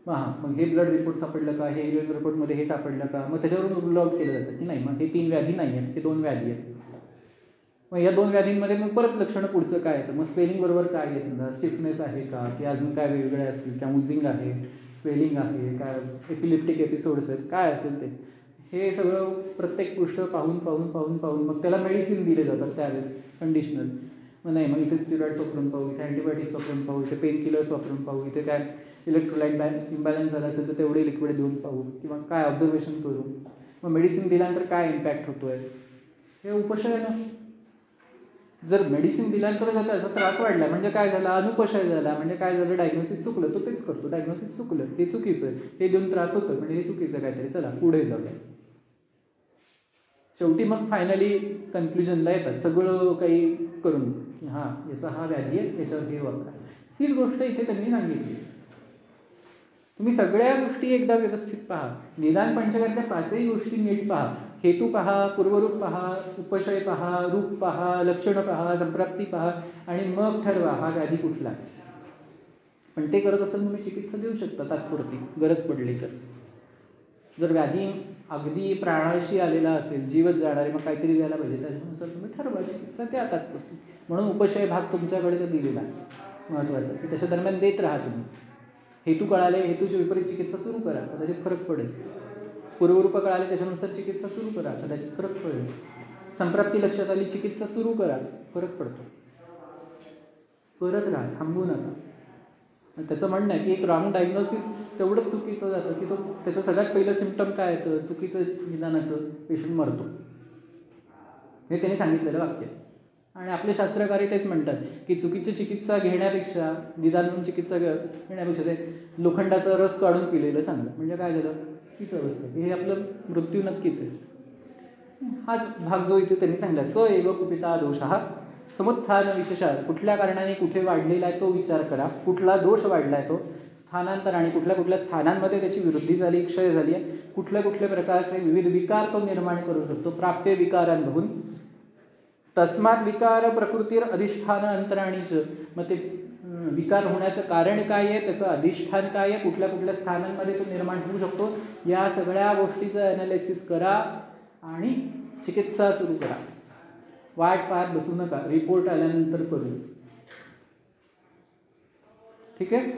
S2: मग हे ब्लड रिपोर्ट सापडलं का, हे युरिन रिपोर्टमध्ये हे सापडलं का, मग त्याच्यावरून रूल आउट केलं जातं की नाही मग हे 3 व्याधी नाही आहेत, हे 2 व्याधी आहेत. मग या 2 व्याधींमध्ये मग परत लक्षणं पुढचं काय येतं, मग स्वेलिंग बरोबर काय आहे, समजा स्टिफनेस आहे का, की अजून काय वेगवेगळे असतील, काय मुझिंग आहे, स्वेलिंग आहे, काय एपिलिप्टिक एपिसोड्स आहेत, काय असेल ते, हे सगळं प्रत्येक गोष्ट पाहून मग त्याला मेडिसिन दिले जातात त्यावेळेस कंडिशनल. मग नाही, मग इथे स्टिरॉइड्स वापरून पाहू, इथे अँटीबायोटिक्स वापरून पाहू, इथे पेन किलर्स वापरून पाहू, इथे काय इलेक्ट्रोलाइट इम्बॅलन्स झाला असेल तर तेवढे लिक्विड देऊन पाहू, किंवा काय ऑब्झर्वेशन करू. मग मेडिसिन दिल्यानंतर काय इम्पॅक्ट होतो आहे, हे उपशय ना. जर मेडिसिन दिल्यानंतर झालं असा त्रास वाढला म्हणजे काय झाला, अनुपशय झाला म्हणजे काय झालं, डायग्नोसिस चुकलं, तो तेच करतो, डायग्नोसिस चुकलं, हे चुकीचं आहे, हे देऊन त्रास होतं म्हणजे हे चुकीचं काहीतरी, चला पुढे जाऊया. शेवटी मग फायनली कन्क्लुजनला येतात सगळं काही करून, हां याचा हा व्याधी आहे, याच्यावर हे वापरा. हीच गोष्ट इथे त्यांनी सांगितली. तुम्ही सगळ्या गोष्टी एकदा व्यवस्थित पहा, निदान पंचकातल्या 5ही गोष्टी नीट पहा. हेतू पहा, पूर्वरूप पहा, उपशय पहा, रूप पहा, लक्षणं पहा, संप्राप्ती पहा, आणि मग ठरवा हा व्याधी कुठला. पण ते करत असेल तुम्ही चिकित्सा देऊ शकता तात्पुरती, गरज पडली तर. जर व्याधी अगदी प्राणाशी आलेला असेल, जीवच जाणार आहे, मग काहीतरी द्यायला पाहिजे, त्याच्यानुसार तुम्ही ठरवा चिकित्सा द्या तात्पुरती. म्हणून उपशय भाग तुमच्याकडे तर दिलेला महत्त्वाचा, की त्याच्या दरम्यान देत राहा तुम्ही. हेतू कळाले, हेतूची विपरीत चिकित्सा सुरू करा, कदाचित फरक पडेल. पूर्वरूप कळाले, त्याच्यानुसार चिकित्सा सुरू करा, कदाचित फरक पडेल. संप्राप्ती लक्षात आली, चिकित्सा सुरू करा, फरक पडतो. करत राहा, थांबू नका. त्याचं म्हणणं आहे की एक रॉंग डायग्नोसिस तेवढंच चुकीचं जातं की तो त्याचं सगळ्यात पहिलं सिम्पटम काय येतं, चुकीचं निदानाचं, पेशंट मरतो. हे त्यांनी सांगितलेलं वाक्य. आणि आपले शास्त्रकारी तेच म्हणतात की चुकीची चिकित्सा घेण्यापेक्षा, निदान म्हणून चिकित्सा घेण्यापेक्षा ते लोखंडाचा रस काढून पिलेलं चांगलं. म्हणजे काय झालं, हीच अवस्था, हे आपलं मृत्यू नक्कीच आहे. हाच भाग जो इथे त्यांनी सांगितला, स एव कुपिता दोष हा समुत्थान विशेषात, कुठल्या कारणाने कुठे वाढलेला आहे तो विचार करा, कुठला दोष वाढला आहे तो, स्थानांतर आणि कुठल्या कुठल्या स्थानांमध्ये त्याची वृद्धी झाली, क्षय झाली आहे, कुठल्या कुठल्या प्रकारचे विविध विकार तो निर्माण करू शकतो, प्राप्य विकारान बघून. तस्मात विकार प्रकृतीर अधिष्ठान अंतराणीच, मग ते विकार होण्याचं कारण काय आहे, त्याचं अधिष्ठान काय आहे, कुठल्या कुठल्या स्थानांमध्ये तो निर्माण होऊ शकतो, या सगळ्या गोष्टीचं ॲनालिसिस करा आणि चिकित्सा सुरू करा. वाट पाहत बसू नका, रिपोर्ट आल्यानंतर करू. ठीक आहे.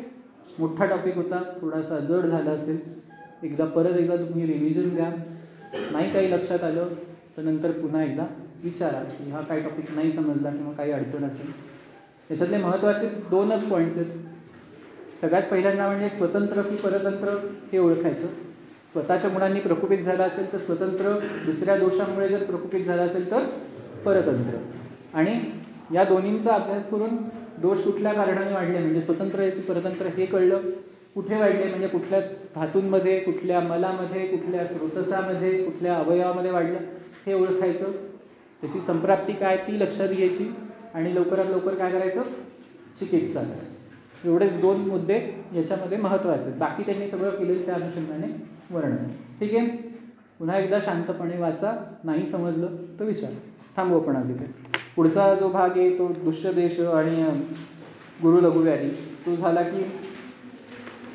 S2: मोठा टॉपिक होता, थोडासा जड झाला असेल. परत एकदा तुम्ही रिव्हिजन द्या. नाही काही लक्षात आलं तर नंतर पुन्हा एकदा विचारा की हा काही टॉपिक नाही समजला किंवा काही अडचण असेल. याच्यातले महत्त्वाचे 2च पॉईंट्स आहेत. सगळ्यात पहिल्यांदा म्हणजे स्वतंत्र की परतंत्र हे ओळखायचं. स्वतःच्या गुणांनी प्रकुपित झाला असेल तर स्वतंत्र, दुसऱ्या दोषांमुळे जर प्रकुपित झाला असेल तर परतंत्र. आणि या दोन्हींचा अभ्यास करून दोष कुठल्या कारणाने वाढले म्हणजे स्वतंत्र आहे की परतंत्र हे कळलं. कुठे वाढले म्हणजे कुठल्या धातूंमध्ये, कुठल्या मलामध्ये, कुठल्या स्रोतसामध्ये, कुठल्या अवयवामध्ये वाढलं हे ओळखायचं. त्याची संप्राप्ती काय ती लक्षात घ्यायची आणि लवकरात लवकर काय करायचं, चिकित्सा करायची. एवढेच 2 मुद्दे याच्यामध्ये महत्त्वाचे आहेत. बाकी त्यांनी सगळं केलेलं त्या अनुषंगाने वर्णन. ठीक आहे. पुन्हा एकदा शांतपणे वाचा. नाही समजलं तर विचार. थांबू आपण आज इथे. पुढचा जो भाग आहे तो दुष्यदेश आणि गुरु लघुव्याधी तो झाला की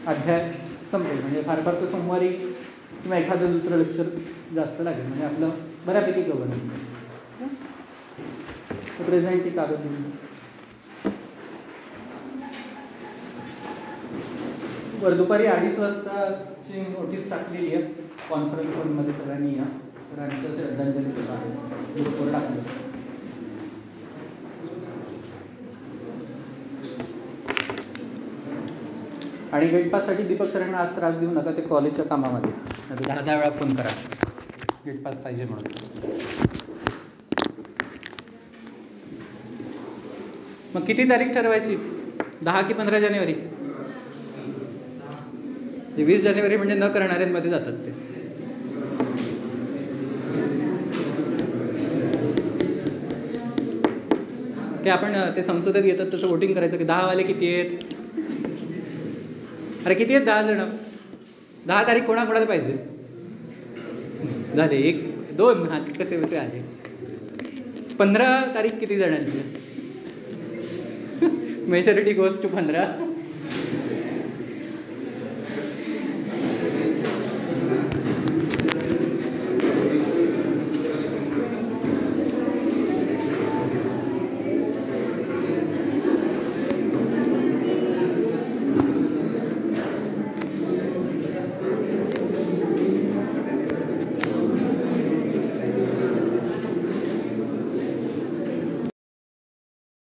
S2: अध्याय संपेल. म्हणजे फार फार तर सोमवारी किंवा एखादं दुसरं लेक्चर जास्त लागेल. म्हणजे आपलं बऱ्यापैकी कव्हर होईल. प्रेझेंट ही कागद बरं. दुपारी 2:30 वाजताची नोटीस टाकलेली आहे कॉन्फरन्स हॉलमध्ये. सगळ्यांनी या. सगळ्यांच्या श्रद्धांजलीचं कार्य ग्रुपवर टाकलं. आणि गेट पाससाठी दीपक सरांना आज त्रास देऊ नका. ते कॉलेजच्या कामामध्ये 10 वेळा फोन करा गेट पास पाहिजे म्हणून. मग किती तारीख ठरवायची, 10 की 15 जानेवारी? 20 जानेवारी म्हणजे न करणाऱ्यांमध्ये जातात ते आपण ते संसदेत घेतात तसं वोटिंग करायचं की 10 वाले किती आहेत. अरे किती आहेत? 10 जण. 10 तारीख कोणाकोणाला पाहिजे? झाले 1 2 हात कसे कसे आले. 15 तारीख किती जणांची? Majority goes to 15.